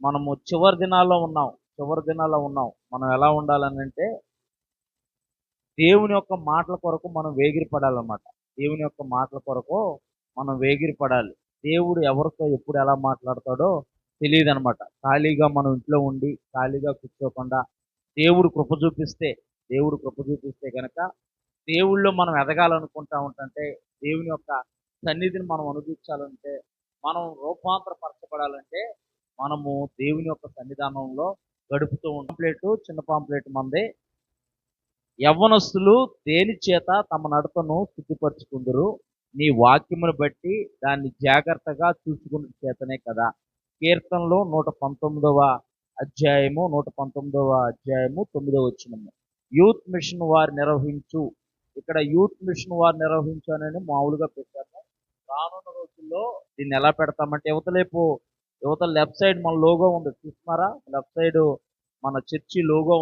మనము చివరి దినాల్లో ఉన్నాం. మనం ఎలా ఉండాలనంటే దేవుని యొక్క మాటల కొరకు మనం వేగిరపడాలన్నమాట. దేవుని యొక్క మాటల కొరకు మనం వేగిరపడాలి. దేవుడు ఎవరితో ఎప్పుడు ఎలా మాట్లాడతాడో తెలియదనమాట. ఖాళీగా మనం ఇంట్లో ఉండి ఖాళీగా కూర్చోకుండా దేవుడు కృప చూపిస్తే దేవుడు కృప చూపిస్తే గనక దేవుళ్ళో మనం ఎదగాలనుకుంటా ఉంటుంటే, దేవుని యొక్క సన్నిధిని మనం అనుభవించాలంటే, మనం రూపాంతరపరచబడాలంటే మనము దేవుని యొక్క సన్నిధానంలో గడుపుతూ ఉంటాం. చిన్న పాంప్లెట్ మంది. యవ్వనస్తులు దేని చేత తమ నడతను శుద్ధిపరచుకుందురు, నీ వాక్యమును బట్టి దాన్ని జాగ్రత్తగా చూసుకున్న చేతనే కదా. కీర్తనలో 119వ అధ్యాయము 9వ వచనము. యూత్ మిషన్ వారు నిర్వహించు. ఇక్కడ యూత్ మిషన్ వారు నిర్వహించు అని మామూలుగా పెట్టాము. రానున్న రోజుల్లో దీన్ని ఎలా పెడతామంటే యువతల లెఫ్ట్ సైడ్ మన లోగో ఉంది, చూస్తున్నారా? లెఫ్ట్ సైడ్ మన చర్చి లోగో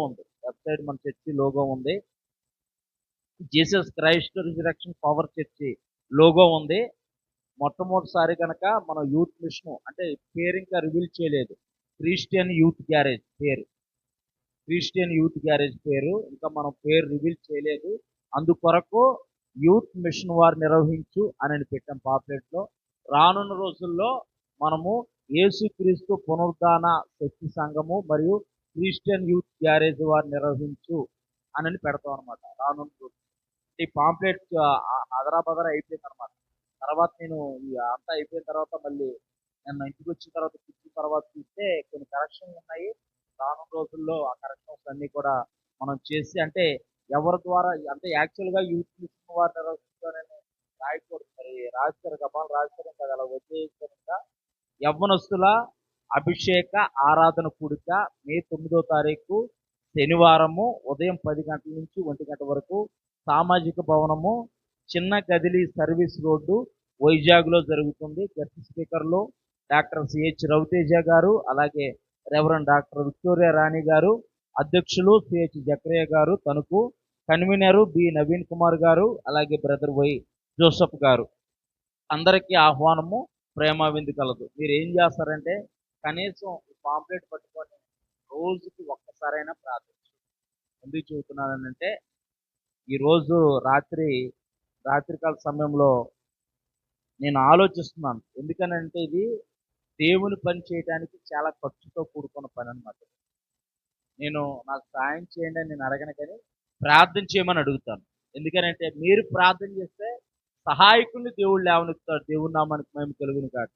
ఉంది. Jesus Christ resurrection power church logo ఉంది. మొట్టమొదటిసారి కనుక మనం యూత్ మిషన్ అంటే పేరు ఇంకా రివీల్ చేయలేదు. క్రిస్టియన్ యూత్ గ్యారేజ్ పేరు ఇంకా మనం పేరు రివీల్ చేయలేదు. అందుకొరకు యూత్ మిషన్ వారు నిర్వహించు అని పెట్టాం పాంప్లెట్లో. రానున్న రోజుల్లో మనము యేసుక్రీస్తు పునరుద్ధాన శక్తి సంఘము మరియు క్రిస్టియన్ యూత్ గ్యారేజ్ వారు నిర్వహించు అని పెడతాం అనమాట. రానున్న రోజు ఈ పాంప్లెట్ అదరాబదర అయిపోయింది అనమాట. తర్వాత నేను అంతా అయిపోయిన తర్వాత మళ్ళీ నేను ఇంటికి వచ్చిన తర్వాత చూస్తే కొన్ని కరెక్షన్లు ఉన్నాయి. రానున్న రోజుల్లో ఆ కరెక్షన్స్ అన్ని కూడా మనం చేసి, అంటే ఎవరి ద్వారా అంటే యాక్చువల్గా యూత్ మిషన్ వారు నిర్వహించారని రాయకూడదు. మరి రాజకీయ గబాలు రాజకీయం కదా, అలా వచ్చేసరిగా యవ్వనస్తుల అభిషేక ఆరాధన కూడిక మే 9వ తారీఖు శనివారము ఉదయం 10 గంటల నుంచి 1 గంట వరకు సామాజిక భవనము, చిన్న గదిలి సర్వీస్ రోడ్డు, వైజాగ్లో జరుగుతుంది. గెస్ట్ స్పీకర్లు డాక్టర్ సిహెచ్ రవితేజ గారు, అలాగే రెవరెండ్ డాక్టర్ విక్టోరియా రాణి గారు, అధ్యక్షులు సిహెచ్ జక్రయ్య గారు తణుకు, కన్వీనరు బి నవీన్ కుమార్ గారు, అలాగే బ్రదర్ వై జోసఫ్ గారు. అందరికీ ఆహ్వానము, ప్రేమ విందు కలదు. మీరు ఏం చేస్తారంటే కనీసం ఈ పాంప్లెట్ పట్టుకొని రోజుకి ఒక్కసారైనా ప్రార్థించు. ఎందుకు చెబుతున్నానంటే ఈరోజు రాత్రికాల సమయంలో నేను ఆలోచిస్తున్నాను. ఎందుకనంటే ఇది దేవుని పని చేయడానికి చాలా ఖర్చుతో కూడుకున్న పని అనమాట. నాకు సాయం చేయండి అని నేను అడగను, కానీ ప్రార్థన చేయమని అడుగుతాను. ఎందుకనంటే మీరు ప్రార్థన చేస్తే సహాయకుల్ని దేవుడు లేవనెత్తాడు. దేవుడి నామానికి మేము కలుగును కాక.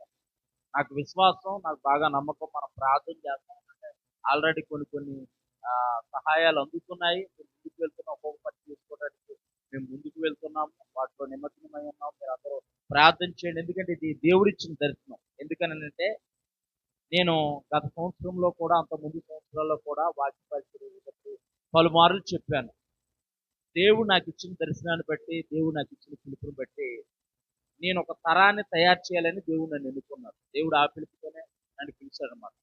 నాకు విశ్వాసం, నాకు బాగా నమ్మకం. మనం ప్రార్థన చేస్తామంటే ఆల్రెడీ కొన్ని సహాయాలు అందుతున్నాయి. ముందుకు వెళ్తున్నాం. ఒక్కొక్క పని చేసుకోవడానికి మేము ముందుకు వెళ్తున్నాము. వాటిలో నిమగ్నమై ఉన్నాము. మీరు అందరూ ప్రార్థన చేయండి. ఎందుకంటే ఇది దేవుడిచ్చిన దర్శనం. ఎందుకనంటే నేను గత సంవత్సరంలో కూడా, అంత ముందు సంవత్సరాల్లో కూడా వాక్య పరిచర్యలు పలుమార్లు చెప్పాను. దేవుడు నాకు ఇచ్చిన దర్శనాన్ని బట్టి, దేవుడు నాకు ఇచ్చిన పిలుపుని బట్టి నేను ఒక తరాన్ని తయారు చేయాలని దేవుడు నన్ను ఎన్నుకున్నాడు. దేవుడు ఆ పిలుపుతోనే నన్ను పిలిచాడు అన్నమాట.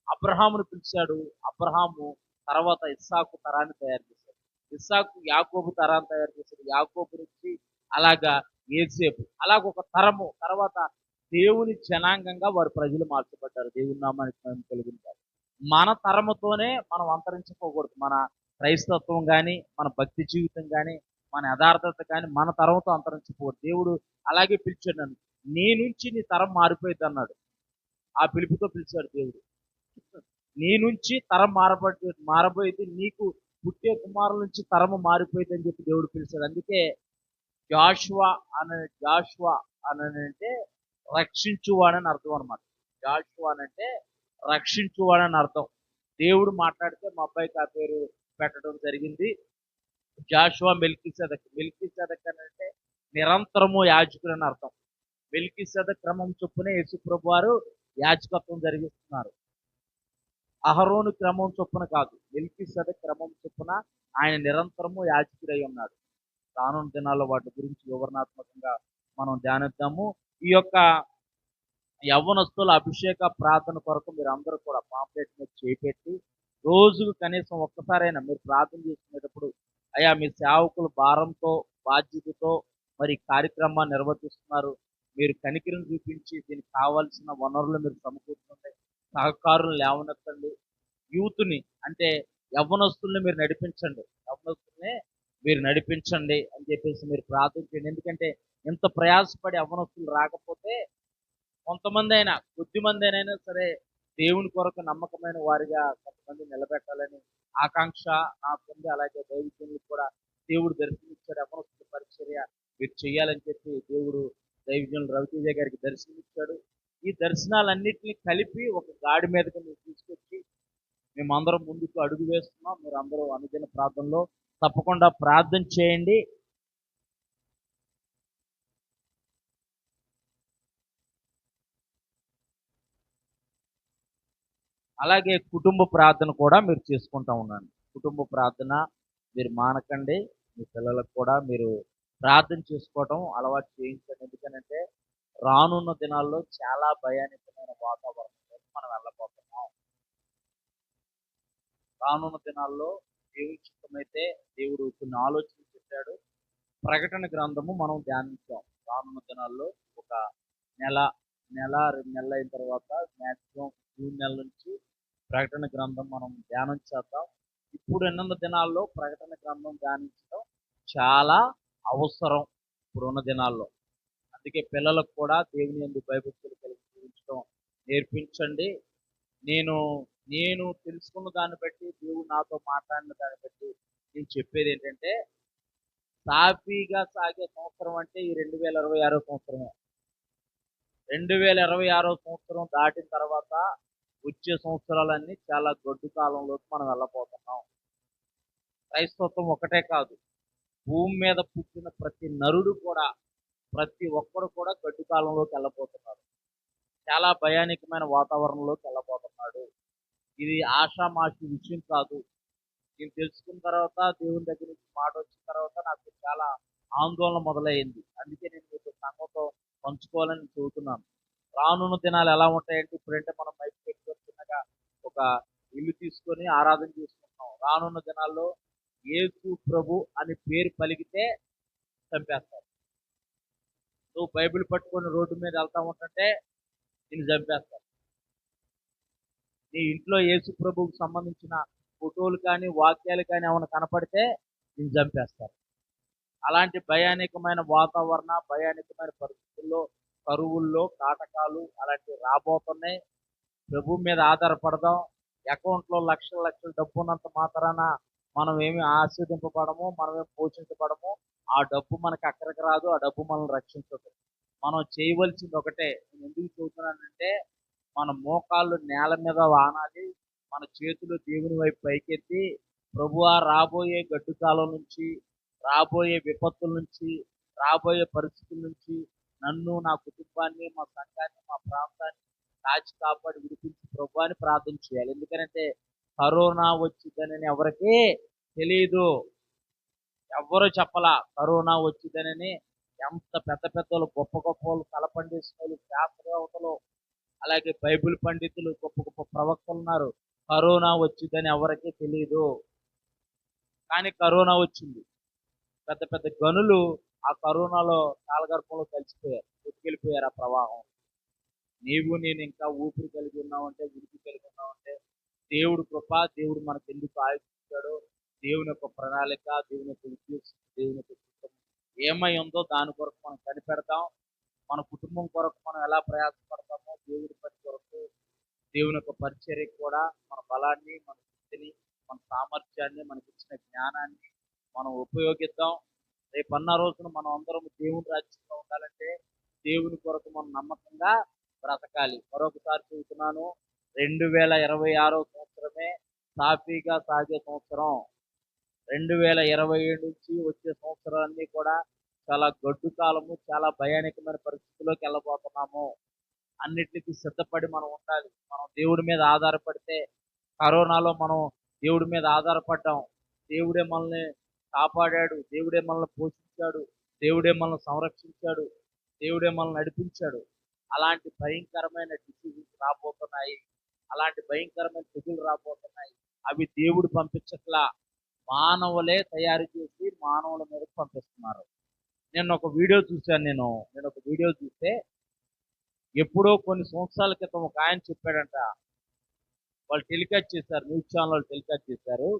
అబ్రహామును పిలిచాడు. అబ్రహాము తర్వాత ఇస్సాకు తరాన్ని తయారు చేశాడు. ఇస్సాకు యాకోబు తరాన్ని తయారు చేశాడు. యాకోబు నుంచి అలాగా యేసేపు, ఒక తరము తర్వాత దేవుని జనాంగంగా వారు ప్రజలు మార్చబడ్డారు. దేవుని నామానికి మేము కలిగించారు. మన తరముతోనే మనం అంతరించుకోకూడదు. మన క్రైస్తత్వం కానీ, మన భక్తి జీవితం కానీ, మన యథార్థత కానీ మన తరంతో అంతరించిపోకూడదు. దేవుడు అలాగే పిలిచాడు నన్ను. నీ నుంచి నీ తరం మారిపోయింది అన్నాడు. ఆ పిలుపుతో పిలిచాడు దేవుడు. నీ నుంచి తరం మారబోయేది, నీకు పుట్టే కుమారుల నుంచి తరము మారిపోయింది అని చెప్పి దేవుడు పిలిచాడు. అందుకే జాషువా అంటే రక్షించువాడని అర్థం అనమాట. జాషువా అంటే రక్షించువాడని అర్థం. దేవుడు మాట్లాడితే మా అబ్బాయికి ఆ పేరు పెట్టడం జరిగింది. జాషువా మెల్కీసెదెక్ అంటే నిరంతరము యాజకుడు అని అర్థం. మెల్కీసెదెక్ క్రమం చొప్పునే యేసుప్రభు వారు యాజకత్వం జరిగిస్తున్నారు. అహరోను క్రమం చొప్పున కాదు, మెల్కీసెదెక్ క్రమం చొప్పున ఆయన నిరంతరము యాజకుడై ఉన్నాడు. రానున్న దినాల్లో వాటి గురించి వివరణాత్మకంగా మనం ధ్యానిద్దాము. ఈ యొక్క యవ్వనస్తుల అభిషేక ప్రార్థన కొరకు మీరు అందరూ కూడా పాంప్లెట్ మీద చేపెట్టి రోజుకు కనీసం ఒక్కసారైనా మీరు ప్రార్థన చేసుకునేటప్పుడు, అయ్యా మీ సేవకులు భారంతో బాధ్యతతో మరి కార్యక్రమాన్ని నిర్వర్తిస్తున్నారు, మీరు కనికరం చూపించి దీనికి కావాల్సిన వనరులు మీరు సమకూర్చుంటే సహకారులు లేవనెత్తండి. యూత్‌ని అంటే యవ్వనస్తుల్ని మీరు నడిపించండి. యవ్వనస్తుల్ని మీరు నడిపించండి అని చెప్పేసి మీరు ప్రార్థన చేయండి. ఎందుకంటే ఇంత ప్రయాసపడి యవ్వనస్తులు రాకపోతే కొంతమందైనా, కొద్దిమందైనా సరే దేవుని కొరకు నమ్మకమైన వారిగా కొంతమంది నిలబెట్టాలని ఆకాంక్ష నాకుంది. అలాగే దైవజనులకు కూడా దేవుడు దర్శనమిచ్చాడు. యవ్వనస్తుల పరిచర్య మీరు చేయాలని చెప్పి దేవుడు దైవజనులు రవితేజ గారికి దర్శనమిచ్చాడు. ఈ దర్శనాలన్నిటిని కలిపి ఒక గాడి మీదకి మీరు తీసుకొచ్చి మేమందరం ముందుకు అడుగు వేస్తున్నాం. మీరు అందరూ అనుదిన ప్రార్థనలో తప్పకుండా ప్రార్థన చేయండి. అలాగే కుటుంబ ప్రార్థన కూడా మీరు చేసుకుంటా ఉండండి. కుటుంబ ప్రార్థన మీరు మానకండి. మీ పిల్లలకు కూడా మీరు ప్రార్థన చేసుకోవటం అలవాటు చేయించండి. ఎందుకనంటే రానున్న దినాల్లో చాలా భయానకమైన వాతావరణంలోకి మనం వెళ్ళబోతున్నాం. రానున్న దినాల్లో దేవుని చిత్తమైతే దేవుడు కొన్ని ఆలోచనలు పెట్టాడు. ప్రకటన గ్రంథము మనం ధ్యానించాం. రానున్న దినాల్లో ఒక నెల, 2 నెలలు అయిన తర్వాత మాక్సిమం జూన్ నెల నుంచి ప్రకటన గ్రంథం మనం ధ్యానం చేద్దాం. ఇప్పుడు ఎన్నున్న దినాల్లో ప్రకటన గ్రంథం ధ్యానించడం చాలా అవసరం ఇప్పుడున్న దినాల్లో. అందుకే పిల్లలకు కూడా దేవుని యందు భయభక్తులు కలిగి జీవించడం నేర్పించండి. నేను నేను తెలుసుకున్న దాన్ని బట్టి దేవుడు నాతో మాట్లాడిన దాన్ని బట్టి నేను చెప్పేది ఏంటంటే సాఫీగా సాగే సంవత్సరం అంటే ఈ 2026 సంవత్సరమే. 2026 సంవత్సరం దాటిన తర్వాత వచ్చే సంవత్సరాలన్నీ చాలా గొడ్డు కాలంలోకి మనం వెళ్ళబోతున్నాం. క్రైస్తవత్వం ఒకటే కాదు, భూమి మీద పుట్టిన ప్రతి నరుడు కూడా, ప్రతి ఒక్కడు కూడా గడ్డు కాలంలోకి వెళ్ళబోతున్నారు. చాలా భయానకమైన వాతావరణంలోకి వెళ్ళబోతున్నాడు. ఇది ఆషామాషి విషయం కాదు. నేను తెలుసుకున్న తర్వాత దేవుని దగ్గర నుంచి మాట వచ్చిన తర్వాత నాకు చాలా ఆందోళన మొదలైంది. అందుకే నేను మీతో సంఘంతో పంచుకోవాలని చెబుతున్నాను. రానున్న దినాలు ఎలా ఉంటాయంటే ఇప్పుడంటే మనం మైక్ పెట్టుకొని చిన్నగా ఒక ఇల్లు తీసుకొని ఆరాధన చేసుకుంటున్నాం. రానున్న దినాల్లో యేసు ప్రభు అని పేరు పలికితే చంపేస్తారు. నువ్వు బైబిల్ పట్టుకొని రోడ్డు మీద వెళ్తా ఉంటుంటే నిన్ను చంపేస్తారు. నీ ఇంట్లో యేసు ప్రభువుకు సంబంధించిన ఫోటోలు కానీ వాక్యాలు కానీ ఏమైనా కనపడితే నిన్ను చంపేస్తారు. అలాంటి భయానకమైన వాతావరణ, భయానకమైన పరిస్థితుల్లో కరువుల్లో కాటకాలు అలాంటివి రాబోతున్నాయి. ప్రభు మీద ఆధారపడదాం. అకౌంట్లో లక్షల లక్షల డబ్బు ఉన్నంత మాత్రాన మనం ఏమి ఆస్వాదింపబడము, మనమేమి పోషించబడము. ఆ డబ్బు మనకు అక్కడికి రాదు, ఆ డబ్బు మనల్ని రక్షించదు. మనం చేయవలసింది ఒకటే. నేను ఎందుకు చెబుతున్నానంటే మన మోకాళ్ళు నేల మీద వానాలి, మన చేతులు దేవుని వైపు పైకెత్తి ప్రభువా రాబోయే గడ్డు కాలం నుంచి, రాబోయే విపత్తుల నుంచి, రాబోయే పరిస్థితుల నుంచి నన్ను, నా కుటుంబాన్ని, మా సంఘాన్ని, మా ప్రాంతాన్ని కాచి కాపాడి విడిపించి ప్రభు అని ప్రార్థన చేయాలి. ఎందుకంటే కరోనా వచ్చిందని ఎవరికీ తెలియదు. ఎవ్వరు చెప్పలా కరోనా వచ్చిందని. ఎంత పెద్ద పెద్దలు గొప్ప గొప్ప వాళ్ళు తలపండేసిన వాళ్ళు శాస్త్రవేత్తలు అలాగే బైబిల్ పండితులు గొప్ప గొప్ప ప్రవక్తలు ఉన్నారు. కరోనా వచ్చిందని ఎవరికీ తెలియదు. కానీ కరోనా వచ్చింది. పెద్ద పెద్ద గనులు ఆ కరోనాలో కాలగర్భంలో కలిసిపోయారు, కొట్టుకెళ్ళిపోయారు ఆ ప్రవాహం. నీవు నేను ఇంకా ఊపిరి కలిగి ఉన్నావంటే, ఉనికి కలిగి ఉన్నావంటే దేవుడు కృప, దేవుడు మనకు ఎందుకు ఆయుష్యాడో, దేవుని యొక్క ప్రణాళిక, దేవుని యొక్క ఉద్దేశం, దేవుని యొక్క చిత్తం ఏమై ఉందో దాని కొరకు మనం కనిపెడతాం. మన కుటుంబం కొరకు మనం ఎలా ప్రయాసపడతామో దేవుడి పని కొరకు, దేవుని యొక్క పరిచర్యకు కూడా మన బలాన్ని, మన శక్తిని, మన సామర్థ్యాన్ని, మనకి ఇచ్చిన జ్ఞానాన్ని మనం ఉపయోగిద్దాం. రేపన్న రోజున మనం అందరం దేవుని రాజ్యంలో ఉండాలంటే దేవుని కొరకు మనం నమ్మకంగా బ్రతకాలి. మరొకసారి చెబుతున్నాను, 2026 సంవత్సరమే సాఫీగా సాగే సంవత్సరం. 2027 నుంచి వచ్చే సంవత్సరాలన్నీ కూడా చాలా గడ్డు కాలము, చాలా భయానకమైన పరిస్థితుల్లోకి వెళ్ళబోతున్నాము. అన్నిటికీ సిద్ధపడి మనం ఉండాలి. మనం దేవుడి మీద ఆధారపడితే, కరోనాలో మనం దేవుడి మీద ఆధారపడ్డాం. దేవుడే మనల్ని కాపాడాడు, దేవుడే మనల్ని పోషించాడు, దేవుడే మనల్ని సంరక్షించాడు, దేవుడే మనల్ని నడిపించాడు. అలాంటి భయంకరమైన డిసీజెస్ రాబోతున్నాయి, అలాంటి భయంకరమైన తెగులు రాబోతున్నాయి. అవి దేవుడు పంపించట్లా, మానవులే తయారు చేసి మానవుల మీదకి పంపిస్తున్నారు. నేను ఒక వీడియో చూశాను. నేను ఒక వీడియో చూస్తే ఎప్పుడో కొన్ని సంవత్సరాల క్రితం ఒక ఆయన చెప్పాడంట, వాళ్ళు టెలికాస్ట్ చేశారు, న్యూస్ ఛానల్ టెలికాస్ట్ చేశారు.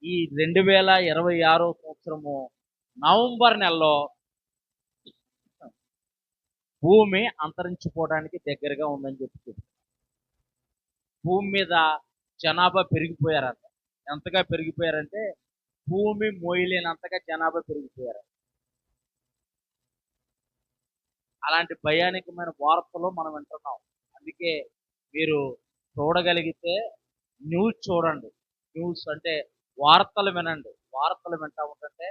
ఈ 2026 సంవత్సరము నవంబర్ నెలలో భూమి అంతరించిపోవడానికి దగ్గరగా ఉందని చెప్పి భూమి మీద జనాభా పెరిగిపోయారంట. ఎంతగా పెరిగిపోయారంటే భూమి మోయలేనంతగా జనాభా పెరిగిపోయారు. అలాంటి భయానకమైన వార్తలు మనం వింటున్నాం. అందుకే మీరు చూడగలిగితే న్యూస్ చూడండి. న్యూస్ అంటే వార్తలు వినండి. వార్తలు వింటా ఉంటుంటే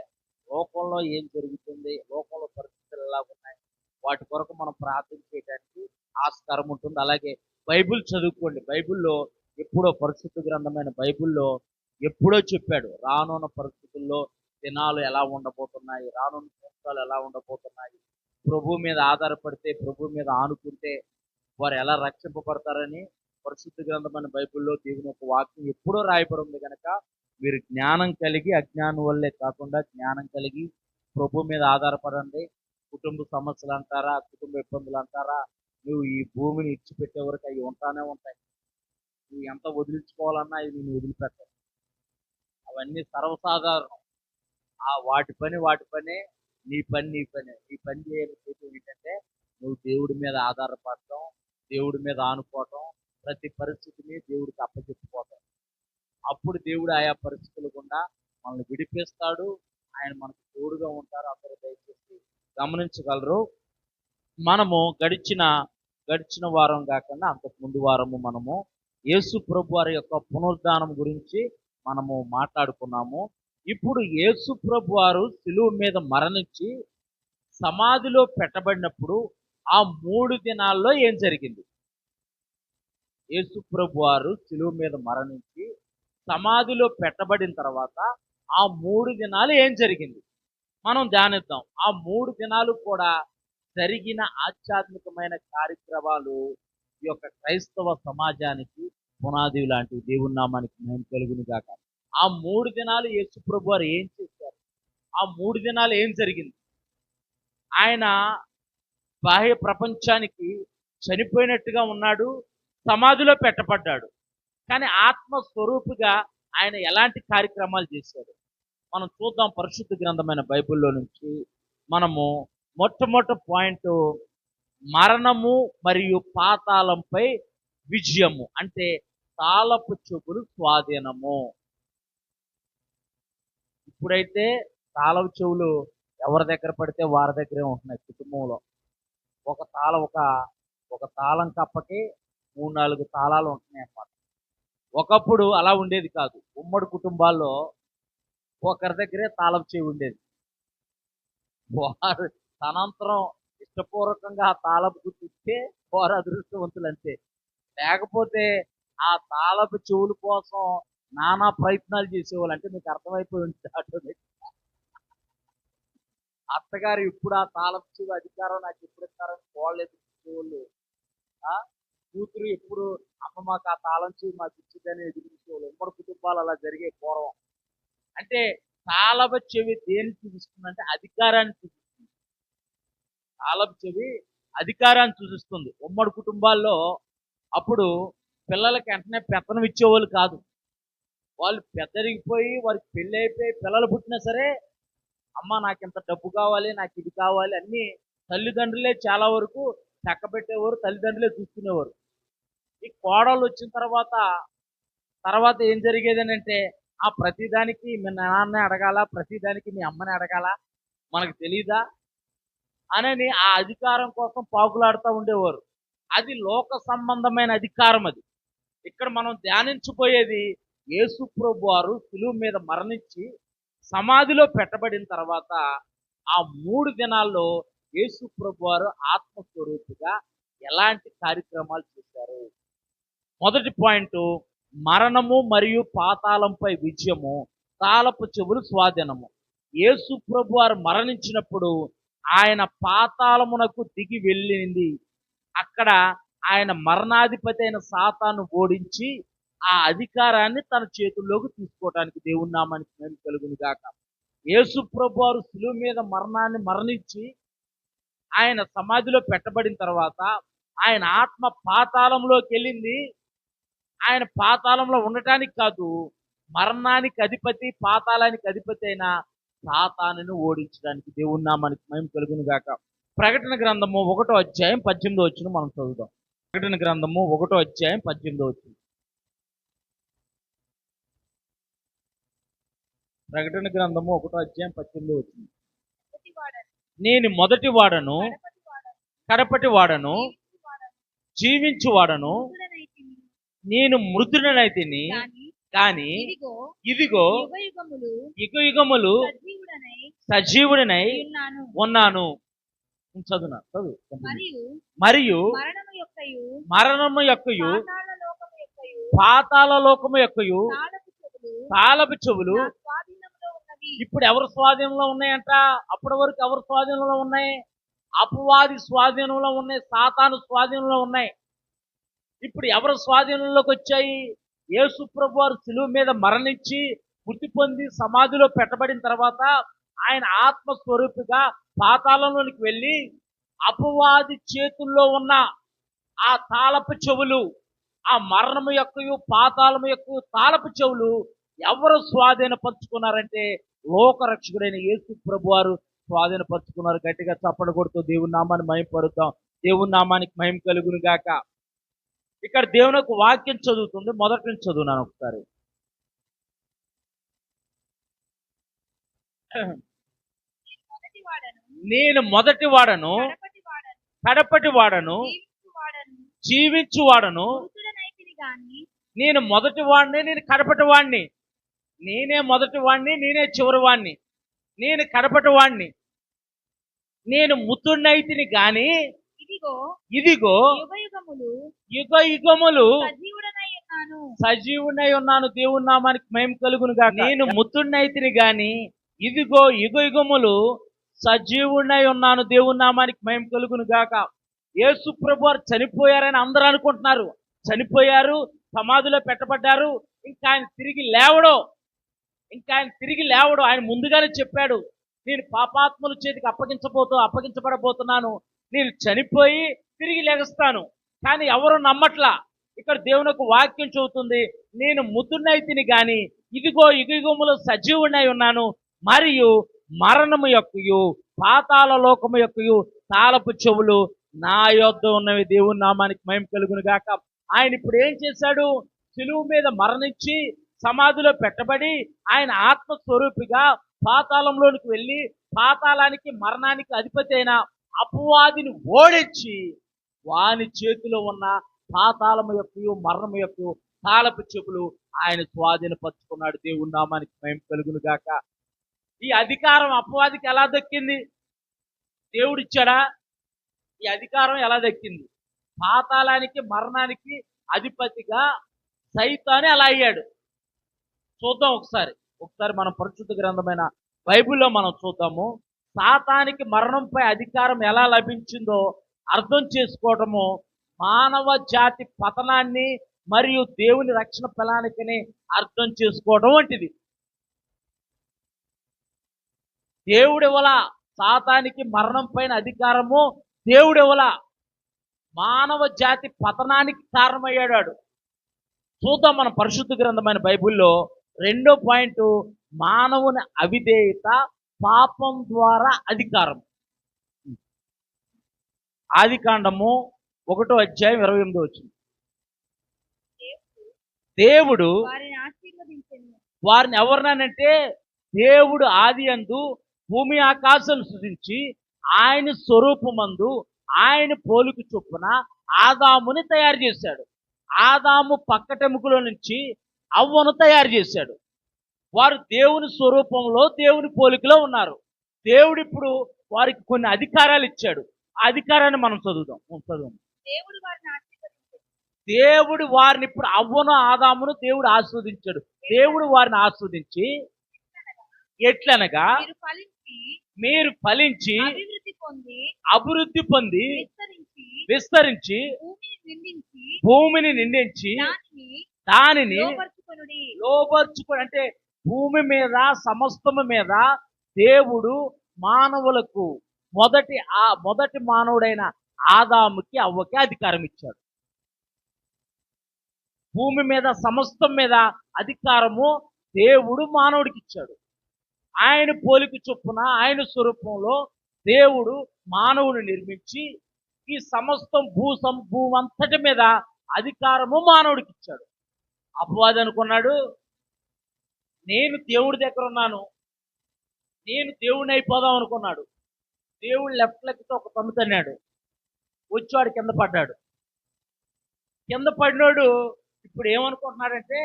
లోకంలో ఏం జరుగుతుంది, లోకంలో పరిస్థితులు ఎలా ఉన్నాయి, వాటి కొరకు మనం ప్రార్థన చేయడానికి ఆస్కారం ఉంటుంది. అలాగే బైబిల్ చదువుకోండి. బైబిల్లో ఎప్పుడో పరిశుద్ధ గ్రంథమైన బైబిల్లో ఎప్పుడో చెప్పాడు రానున్న పరిస్థితుల్లో దినాలు ఎలా ఉండబోతున్నాయి, రానున్న సంవత్సరాలు ఎలా ఉండబోతున్నాయి, ప్రభు మీద ఆధారపడితే, ప్రభు మీద ఆనుకుంటే వారు ఎలా రక్షింపబడతారని పరిశుద్ధ గ్రంథమైన బైబిల్లో దేవుని యొక్క వాక్యం ఎప్పుడో రాయబడి ఉంది. కనుక మీరు జ్ఞానం కలిగి అజ్ఞానం వల్లే కాకుండా జ్ఞానం కలిగి ప్రభు మీద ఆధారపడండి. కుటుంబ సమస్యలు అంటారా, కుటుంబ ఇబ్బందులు అంటారా, నువ్వు ఈ భూమిని ఇచ్చిపెట్టే వరకు అవి ఉంటానే ఉంటాయి. నువ్వు ఎంత వదిలించుకోవాలన్నా అవి నేను వదిలిపెట్టాను. అవన్నీ సర్వసాధారణం. ఆ వాటి పనే, నీ పని చేయాలి. ఏంటంటే నువ్వు దేవుడి మీద ఆధారపడటం, దేవుడి మీద ఆనుకోవటం, ప్రతి పరిస్థితిని దేవుడికి అప్పచెప్పుకోవటం. అప్పుడు దేవుడు ఆయా పరిస్థితుల గుండా మనల్ని విడిపిస్తాడు. ఆయన మనకు తోడుగా ఉంటారు. అందరూ దయచేసి గమనించగలరు. మనము గడిచిన వారం కాకుండా అంతకు ముందు వారము మనము యేసు ప్రభు వారి యొక్క పునరుద్ధానం గురించి మనము మాట్లాడుకున్నాము. ఇప్పుడు యేసు ప్రభు వారు శిలువ మీద మరణించి సమాధిలో పెట్టబడినప్పుడు ఆ 3 దినాల్లో ఏం జరిగింది? యేసు ప్రభు వారు శిలువ మీద మరణించి సమాధిలో పెట్టబడిన తర్వాత ఆ 3 దినాలు ఏం జరిగింది మనం ధ్యానిద్దాం. ఆ 3 దినాలు కూడా జరిగిన ఆధ్యాత్మికమైన కార్యక్రమాలు ఈ యొక్క క్రైస్తవ సమాజానికి పునాది లాంటివి. దేవుని నామానికి మహిమ కలుగును గాక. ఆ 3 దినాలు యేసు ప్రభు వారు ఏం చేశారు? ఆ 3 దినాలు ఏం జరిగింది? ఆయన బాహ్య ప్రపంచానికి చనిపోయినట్టుగా ఉన్నాడు, సమాధిలో పెట్టబడ్డాడు. కానీ ఆత్మ స్వరూపిగా ఆయన ఎలాంటి కార్యక్రమాలు చేశాడు మనం చూద్దాం. పరిశుద్ధ గ్రంథమైన బైబిల్లో నుంచి మనము మొట్టమొదటి పాయింట్ మరణము మరియు పాతాళంపై విజయము, అంటే తాళపు చెవులు స్వాధీనము. ఇప్పుడైతే తాళపు చెవులు ఎవరి దగ్గర పడితే వారి దగ్గరే ఉంటున్నాయి. కుటుంబంలో ఒక తాళం కప్పకి 3-4 తాళాలు ఉంటున్నాయి అన్నమాట. ఒకప్పుడు అలా ఉండేది కాదు. ఉమ్మడి కుటుంబాల్లో ఒకరి దగ్గరే తాళపు చెవి ఉండేది. వారు తనంతరం ఇష్టపూర్వకంగా ఆ తాళపు గుర్తిస్తే వారు అదృష్టవంతులు అంతే. లేకపోతే ఆ తాళపు చెవుల కోసం నానా ప్రయత్నాలు చేసేవాళ్ళు. అంటే మీకు అర్థమైపోయి ఉంటుంది ఆటోమేటిక్. అత్తగారు ఇప్పుడు ఆ తాళపు చెవి అధికారం నాకు ఎప్పుడు ఇస్తారని కోళ్ళు ఎదుర్కొచ్చేవాళ్ళు. కూతురు ఎప్పుడు అమ్మ మాకు ఆ తాళం చెవి మాకు ఇచ్చిందని ఎదుర్కొచ్చేవాళ్ళు. ఉమ్మడి కుటుంబాలు అలా జరిగే పూర్వం. అంటే తాళపు చెవి దేన్ని చూపిస్తుందంటే అధికారాన్ని చూపిస్తుంది. తాళపు చెవి అధికారాన్ని సూచిస్తుంది. ఉమ్మడి కుటుంబాల్లో అప్పుడు పిల్లలకి వెంటనే పెత్తనం ఇచ్చేవాళ్ళు కాదు. వాళ్ళు పెద్దరిగిపోయి వారికి పెళ్ళి అయిపోయి పిల్లలు పుట్టినా సరే, అమ్మ నాకు ఇంత డబ్బు కావాలి, నాకు ఇది కావాలి అన్నీ తల్లిదండ్రులే చాలా వరకు చక్కబెట్టేవారు, తల్లిదండ్రులే చూసుకునేవారు. ఈ కోడలు వచ్చిన తర్వాత ఏం జరిగేదని అంటే, ఆ ప్రతిదానికి మీ నాన్నే అడగాల, ప్రతిదానికి మీ అమ్మని అడగాల, మనకు తెలీదా అని ఆ అధికారం కోసం పాకులాడుతూ ఉండేవారు. అది లోక సంబంధమైన అధికారం. అది ఇక్కడ మనం ధ్యానించిపోయేది యేసు ప్రభు వారు శిలువ మీద మరణించి సమాధిలో పెట్టబడిన తర్వాత ఆ 3 దినాల్లో యేసు ప్రభు వారు ఆత్మస్వరూపిగా ఎలాంటి కార్యక్రమాలు చేశారు? మొదటి పాయింట్ మరణము మరియు పాతాళంపై విజయము, తాళపు చెవులు స్వాధీనము. యేసు ప్రభు వారు మరణించినప్పుడు ఆయన పాతాళమునకు దిగి వెళ్ళింది. అక్కడ ఆయన మరణాధిపతి అయిన సాతాను ఓడించి ఆ అధికారాన్ని తన చేతుల్లోకి తీసుకోవడానికి దేవుని నామానికి మహిమ కలుగును గాక. యేసు ప్రభు వారు శిలువ మీద మరణించి ఆయన సమాధిలో పెట్టబడిన తర్వాత ఆయన ఆత్మ పాతాళంలోకి వెళ్ళింది. ఆయన పాతాళంలో ఉండటానికి కాదు, మరణానికి అధిపతి, పాతాళానికి అధిపతి అయిన సాతానును ఓడించడానికి. దేవుని నామానికి మహిమ కలుగును గాక. ప్రకటన గ్రంథము 1వ అధ్యాయం 18వ వచనం మనం చదువుదాం. ప్రకటన గ్రంథము 1వ అధ్యాయం 18వ వచనం. ప్రకటన గ్రంథము 1వ అధ్యాయం 18వ వచనం. నేను మొదటి వాడను, కడపటి వాడను, జీవించువాడను, నేను మృతుడనైతిని కానీ ఇదిగో యుగయుగములు సజీవుడనై ఉన్నాను. చదువు. మరియు మరణము యొక్కయు పాతాళ లోకము యొక్కయు తాళపు చెవులు ఇప్పుడు ఎవరి స్వాధీనంలో ఉన్నాయంట? అప్పటి వరకు ఎవరి స్వాధీనంలో ఉన్నాయి? అపవాది స్వాధీనంలో ఉన్నాయి, సాతాను స్వాధీనంలో ఉన్నాయి. ఇప్పుడు ఎవరి స్వాధీనంలోకి వచ్చాయి? యేసు ప్రభువారు శిలువ మీద మరణించి మృతి పొంది సమాధిలో పెట్టబడిన తర్వాత ఆయన ఆత్మస్వరూపిగా పాతాళంలోనికి వెళ్ళి అపవాది చేతుల్లో ఉన్న ఆ తాళపు చెవులు, ఆ మరణము యొక్కయు పాతాళము యొక్క తాళపు చెవులు ఎవరు స్వాధీనపరుచుకున్నారంటే లోకరక్షకుడైన యేసు ప్రభువారు స్వాధీనపరుచుకున్నారు. గట్టిగా చప్పట కొడుతూ దేవుని నామాన్ని మహిమపరుద్దాం. దేవుని నామానికి మహిమ కలుగును గాక. ఇక్కడ దేవుని యొక్క వాక్యం చదువుతుంది. మొదటి నుంచి చదువున్నాను ఒకసారి. నేను మొదటి వాడను, కడపటి వాడను, జీవించువాడను. నేను మొదటి వాడిని, నేను కడపటి వాడిని. నేనే మొదటి వాడిని, నేనే చివరి వాడిని, నేను కడపటి వాడిని. నేను మృతుడనైతిని గాని ఇదిగో యుగయుగములు సజీవుడై ఉన్నాను. దేవుని నామానికి మహిమ కలుగును గాక. నేను మృతుడనైతిని గాని ఇదిగో యుగయుగములు సజీవుడై ఉన్నాను. దేవుని నామానికి మహిమ కలుగును గాక. యేసు ప్రభువారు చనిపోయారని అందరూ అనుకుంటున్నారు. చనిపోయారు, సమాధిలో పెట్టబడ్డారు, ఇంకా ఆయన తిరిగి లేవడు. ఆయన ముందుగానే చెప్పాడు, నేను పాపాత్మల చేతికి అప్పగించబడబోతున్నాను, నేను చనిపోయి తిరిగి లెగస్తాను. కానీ ఎవరు నమ్మట్లా. ఇక్కడ దేవుని యొక్క వాక్యం చెబుతుంది, నేను మృతుడనైతిని గాని ఇదిగో యుగయుగములు సజీవుడై ఉన్నాను, మరియు మరణము యొక్కయు పాతాళ లోకము యొక్కయు తాళపు చెవులు నా యొద్ద ఉన్నవి. దేవుని నామానికి మహిమ కలుగును గాక. ఆయన ఇప్పుడు ఏం చేశాడు? శిలువ మీద మరణించి సమాధిలో పెట్టబడి ఆయన ఆత్మస్వరూపిగా పాతాళంలోనికి వెళ్ళి పాతాళానికి మరణానికి అధిపతి అయిన అపవాదిని ఓడించి వాని చేతిలో ఉన్న పాతాళము యొక్కయు మరణము యొక్కయు తాళపు చెవులు ఆయన స్వాధీనపరుచుకున్నాడు. దేవుని నామానికి మహిమ కలుగును గాక. ఈ అధికారం అపవాదికి ఎలా దక్కింది? దేవుడిచ్చాడా? ఈ అధికారం ఎలా దక్కింది? పాతాళానికి మరణానికి అధిపతిగా సైతాను ఎలా అయ్యాడు? చూద్దాం ఒకసారి మనం పరిశుద్ధ గ్రంథమైన బైబిల్లో మనం చూద్దాము. సాతానికి మరణంపై అధికారం ఎలా లభించిందో అర్థం చేసుకోవటము మానవ జాతి పతనాన్ని మరియు దేవుని రక్షణ ప్రణాళికని అర్థం చేసుకోవడం వంటిది. దేవుడివల సాతానికి మరణం పైన అధికారము దేవుడివల మానవ జాతి పతనానికి కారణమయ్యాడు. చూద్దాం మనం పరిశుద్ధ గ్రంథమైన బైబిల్లో 2వ పాయింట్, మానవుని అవిధేయత పాపం ద్వారా అధికారం. ఆదికాండము 1వ అధ్యాయం 28వ వచనం. దేవుడు వారిని ఎవరినంటే దేవుడు ఆది యందు భూమి ఆకాశం సృజించి ఆయన స్వరూపమందు ఆయన పోలిక చొప్పున ఆదాముని తయారు చేశాడు. ఆదాము పక్కటెముకలో నుంచి అవ్వను తయారు చేశాడు. వారు దేవుని స్వరూపంలో దేవుని పోలికలో ఉన్నారు. దేవుడు ఇప్పుడు వారికి కొన్ని అధికారాలు ఇచ్చాడు. ఆ అధికారాన్ని మనం చదువుదాం. దేవుడు వారిని ఇప్పుడు అవ్వను ఆదామును దేవుడు ఆస్వాదించాడు. దేవుడు వారిని ఆస్వాదించి ఎట్లనగా మీరు ఫలించి అభివృద్ధి పొంది విస్తరించి భూమిని నిండించి దానిని లోబర్చుకొని, అంటే భూమి మీద సమస్తము మీద దేవుడు మానవులకు మొదటి మానవుడైన ఆదాముకి అవ్వకి అధికారం ఇచ్చాడు. భూమి మీద సమస్తం మీద అధికారము దేవుడు మానవుడికి ఇచ్చాడు. ఆయన పోలిక చొప్పున ఆయన స్వరూపంలో దేవుడు మానవుడు నిర్మించి ఈ సమస్తం భూమంతటి మీద అధికారము మానవుడికి ఇచ్చాడు. అపవాది అనుకున్నాడు, నేను దేవుడి దగ్గర ఉన్నాను, నేను దేవుడిని అయిపోదాం అనుకున్నాడు. దేవుడు లెఫ్ట్ లెక్కతో ఒక తన్ను తన్నాడు, వచ్చాడు, కింద పడ్డాడు. కింద పడినోడు ఇప్పుడు ఏమనుకుంటున్నాడంటే,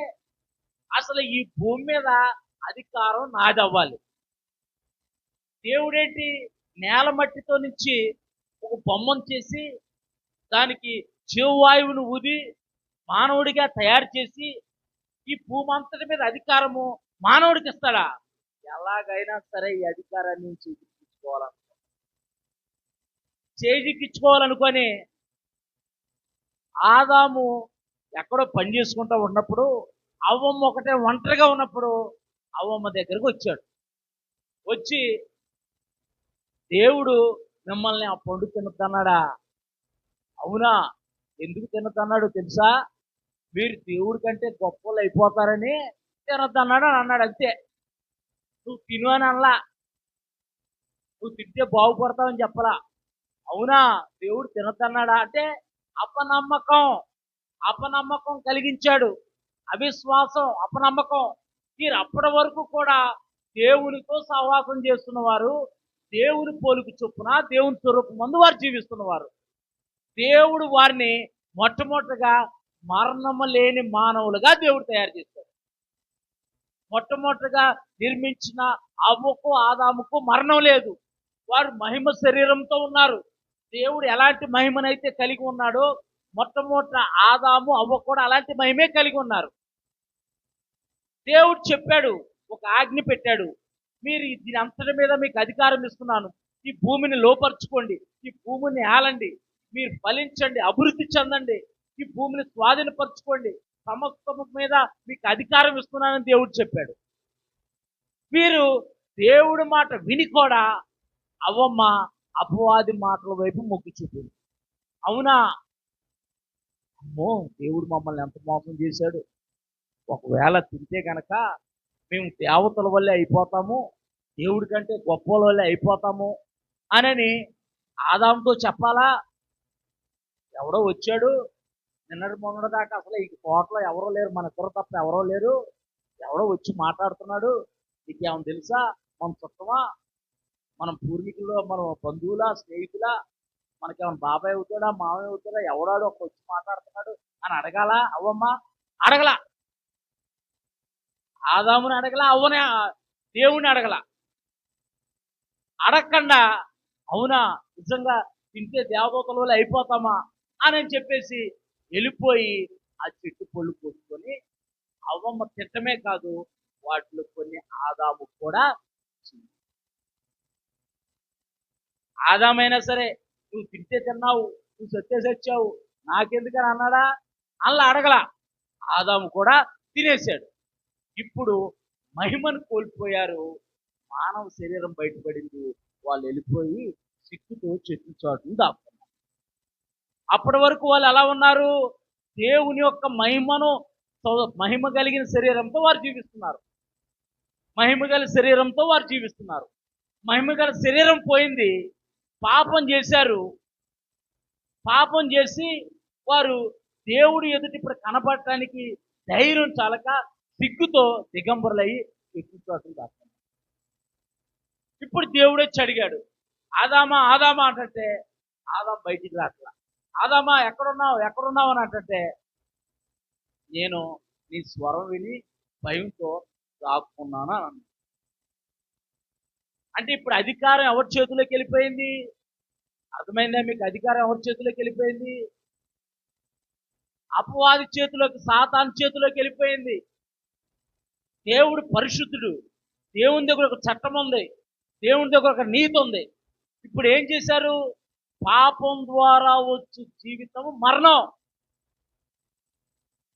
అసలు ఈ భూమి మీద అధికారం నాది అవ్వాలి. దేవుడేంటి నేల మట్టితో నుంచి ఒక బొమ్మను చేసి దానికి జీవవాయువును ఊది మానవుడిగా తయారు చేసి ఈ భూమంతటి మీద అధికారము మానవుడికి ఇస్తాడా? ఎలాగైనా సరే ఈ అధికారాన్ని చేజిక్కించుకోవాలనుకొని ఆదాము ఎక్కడో పని చేసుకుంటూ ఉన్నప్పుడు అవ్వమ్మ ఒకటే ఒంటరిగా ఉన్నప్పుడు అవ్వమ్మ దగ్గరకు వచ్చాడు. వచ్చి, దేవుడు మిమ్మల్ని ఆ పండు తినొద్దన్నాడా? అవునా, ఎందుకు తినొద్దన్నాడు తెలుసా? మీరు దేవుడి కంటే గొప్పలు అయిపోతారని తినొద్దన్నాడు అని అన్నాడు. అంతే. నువ్వు తిను అని అనలా, నువ్వు తింటే బాగుపడతావని చెప్పలా. అవునా, దేవుడు తినొద్దన్నాడా అంటే అపనమ్మకం కలిగించాడు. అవిశ్వాసం, అపనమ్మకం. మీరు అప్పటి వరకు కూడా దేవునితో సహవాసం చేస్తున్నవారు, దేవుని పోలిక చొప్పున దేవుని స్వరూపం మందు వారు జీవిస్తున్నవారు. దేవుడు వారిని మొట్టమొదటిగా మరణము లేని మానవులుగా దేవుడు తయారు చేశాడు. మొట్టమొదటిగా నిర్మించిన అవ్వకు ఆదాముకు మరణం లేదు. వారు మహిమ శరీరంతో ఉన్నారు. దేవుడు ఎలాంటి మహిమనైతే కలిగి ఉన్నాడో మొట్టమొదట ఆదాము అవ్వ కూడా అలాంటి మహిమే కలిగి ఉన్నారు. దేవుడు చెప్పాడు, ఒక ఆజ్ఞ పెట్టాడు, మీరు దీని అంతటి మీద మీకు అధికారం ఇస్తున్నాను, ఈ భూమిని లోపరుచుకోండి, ఈ భూమిని ఏలండి, మీరు ఫలించండి, అభివృద్ధి చెందండి, ఈ భూమిని స్వాధీనపరచుకోండి, సమస్తము మీద మీకు అధికారం ఇస్తున్నానని దేవుడు చెప్పాడు. వీరు దేవుడి మాట విని కూడా అవ్వమ్మ అపవాది మాటల వైపు మొగ్గు చూపింది. అవునా, అమ్మో, దేవుడు మమ్మల్ని ఎంత మోసం చేశాడు, ఒకవేళ తింటే కనుక మేము దేవతల వల్లే అయిపోతాము, దేవుడి కంటే గొప్పల వల్లే అయిపోతాము అని ఆదాముతో చెప్పాలా? ఎవడో వచ్చాడు, నిన్నటి మొన్నటి దాకా అసలు ఈ కోటలో ఎవరో లేరు, మన ఇద్దరు తప్ప ఎవరో లేరు, ఎవడో వచ్చి మాట్లాడుతున్నాడు, నీకేమన్నా తెలుసా, మన చుట్టమా, మనం పూర్వీకుల్లో, మన బంధువులా, స్నేహితులా, మనకేమన్నా బాబాయ్ అవుతాడా, మామయ్య అవుతాడా, ఎవడాడు ఒక వచ్చి మాట్లాడుతున్నాడు అని అడగాల అవ్వమ్మ? అడగల. ఆదాముని అడగల, అవ్వని దేవుని అడగల. అడగకుండా అవునా, నిజంగా తింటే దేవదూతల వల్ల అయిపోతామా అని చెప్పేసి వెళ్ళిపోయి ఆ చెట్టు పళ్ళు కొట్టుకొని అవ్వమ్మ తిట్టమే కాదు, వాటిలో కొన్ని ఆదాము కూడా. ఆదామైనా సరే, నువ్వు తింటే తిన్నావు, నువ్వు సత్యేసి వచ్చావు, నాకెందుకని అన్నాడా? అలా అడగల. ఆదాము కూడా తినేశాడు. ఇప్పుడు మహిమను కోల్పోయారు, మానవ శరీరం బయటపడింది, వాళ్ళు వెళ్ళిపోయి సిక్కుతో చెట్టు చాటును దాక్కున్నారు. అప్పటి వరకు వాళ్ళు ఎలా ఉన్నారు? దేవుని యొక్క మహిమ కలిగిన శరీరంతో వారు జీవిస్తున్నారు. మహిమ గల శరీరంతో వారు జీవిస్తున్నారు. మహిమ గల శరీరం పోయింది, పాపం చేశారు. పాపం చేసి వారు దేవుడి ఎదుటి ఇప్పుడు కనపడటానికి ధైర్యం చాలక సిగ్గుతో దిగంబరులయ్యి చెట్టు చాటును దాక్కున్నారు. ఇప్పుడు దేవుడు వచ్చి అడిగాడు, ఆదామా ఆదామా అంటే ఆదాం బయటికి రాట్లా. ఆదామా ఎక్కడున్నావు అని అంటే, నేను నీ స్వరం విని భయంతో దాక్కున్నాను అని. అంటే ఇప్పుడు అధికారం ఎవరి చేతిలోకి వెళ్ళిపోయింది? అర్థమైందా మీకు? అధికారం ఎవరి చేతిలోకి వెళ్ళిపోయింది? అపవాది చేతిలోకి, సాతాను చేతిలోకి వెళ్ళిపోయింది. దేవుడు పరిశుద్ధుడు, దేవుని దగ్గర ఒక చట్టం ఉంది, దేవుని దగ్గర ఒక నీతి ఉంది. ఇప్పుడు ఏం చేశారు? పాపం ద్వారా వచ్చే జీవితం మరణం.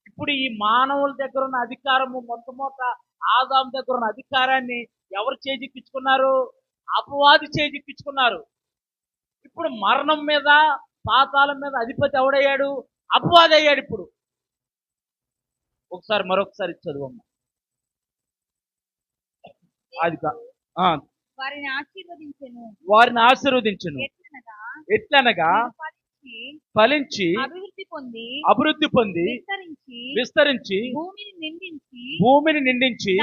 ఇప్పుడు ఈ మానవుల దగ్గర ఉన్న అధికారము, మొట్టమొదట ఆదాము దగ్గర ఉన్న అధికారాన్ని ఎవరు చేజిక్కించుకున్నారు? అపవాది చేజిక్కించుకున్నారు. ఇప్పుడు మరణం మీద, పాతాళం మీద అధిపతి ఎవడయ్యాడు? అపవాది అయ్యాడు. ఇప్పుడు ఒకసారి మరొకసారి చదువమ్మా. అది కా- ఆ, వారిని ఆశీర్వదించెను. వారిని ఆశీర్వదించును. ఎట్లనగా మీరు ఫలించి ఫలించి అభివృద్ధి పొంది విస్తరించి భూమిని నిండించి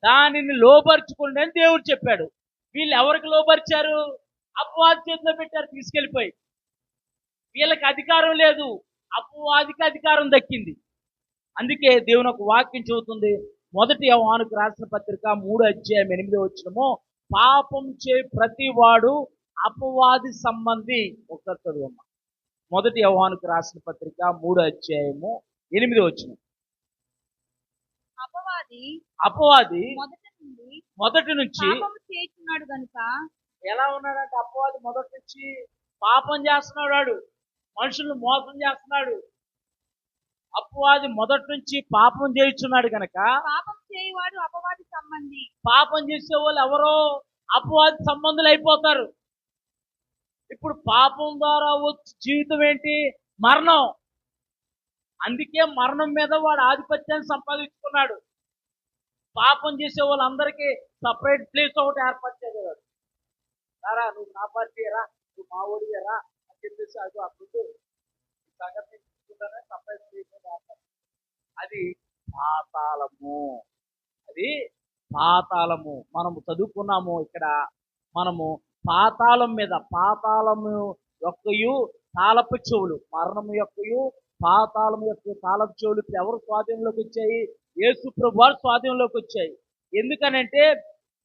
దానిని లోపరుచుకోండి అని దేవుడు చెప్పాడు. వీళ్ళు ఎవరికి లోపరిచారు? అపవాది చేతిలో పెట్టారు తీసుకెళ్లిపోయి. వీళ్ళకి అధికారం లేదు, అపవాదికి అధికారం దక్కింది. అందుకే దేవుని ఒక వాక్యం చెబుతుంది. 1 యోహానుకు రాసిన పత్రిక 3:8 పాపం చే ప్రతివాడు అపవాది సంబంధి. ఒకసారి చదువమ్మా. 1 యోహానుకు రాసిన పత్రిక 3:8 అపవాది మొదటి నుంచి గనుక ఎలా ఉన్నాడంటే, అపవాది మొదటి నుంచి పాపం చేస్తున్నాడు. వాడు మనుషులను మోసం చేస్తున్నాడు. అపవాది మొదటి నుంచి పాపం చేయించున్నాడు గనక పాపం చేయవాడు అపవాది సంబంధి. పాపం చేసే వాళ్ళు ఎవరో అపవాది సంబంధులు అయిపోతారు. ఇప్పుడు పాపం ద్వారా వచ్చే జీవితం ఏంటి? మరణం. అందుకే మరణం మీద వాడు ఆధిపత్యాన్ని సంపాదించుకున్నాడు. పాపం చేసే వాళ్ళందరికీ సపరేట్ ప్లేస్ ఒకటి ఏర్పాటు చేయగలడు. రారా, నువ్వు నా పార్టీ రా, నువ్వు మా ఊడిరా అని చెప్పేసి అది అప్పుడు సంగతి సపరేట్ ప్లేస్ ఏర్పాటు. అది పాతాళము. అది పాతాళము. మనము చదువుకున్నాము ఇక్కడ. మనము పాతాళం మీద, పాతాళము యొక్కయు తాళపు చెవులు, మరణము యొక్కయు పాతాళము యొక్క తాళపు చెవులు ఇప్పుడు ఎవరు స్వాధీనంలోకి వచ్చాయి? యేసు ప్రభు వారి స్వాధీనంలోకి వచ్చాయి. ఎందుకనంటే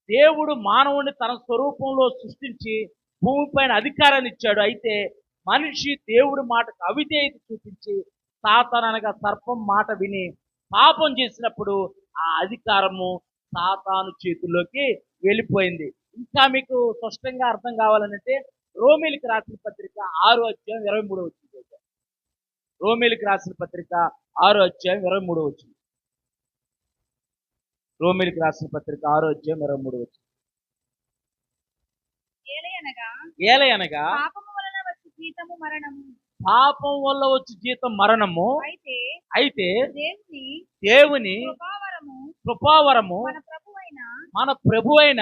దేవుడు మానవుడిని తన స్వరూపంలో సృష్టించి భూమిపైన అధికారాన్ని ఇచ్చాడు. అయితే మనిషి దేవుడి మాటకు అవిధేయత చూపించి సాతాను అనగా సర్పం మాట విని పాపం చేసినప్పుడు ఆ అధికారము సాతాను చేతుల్లోకి వెళ్ళిపోయింది. ఇంకా మీకు స్పష్టంగా అర్థం కావాలంటే రోమీలకు రాసిన పత్రిక 6:23. రోమీలకు రాసిన పత్రిక 6:23. రోమీలకు రాసిన పత్రిక 6:23. ఏలయనగా పాపము వలన వచ్చే జీతము మరణము. పాపం వల్ల వచ్చే జీతం మరణము. అయితే దేవుని కృపావరము మన ప్రభువైన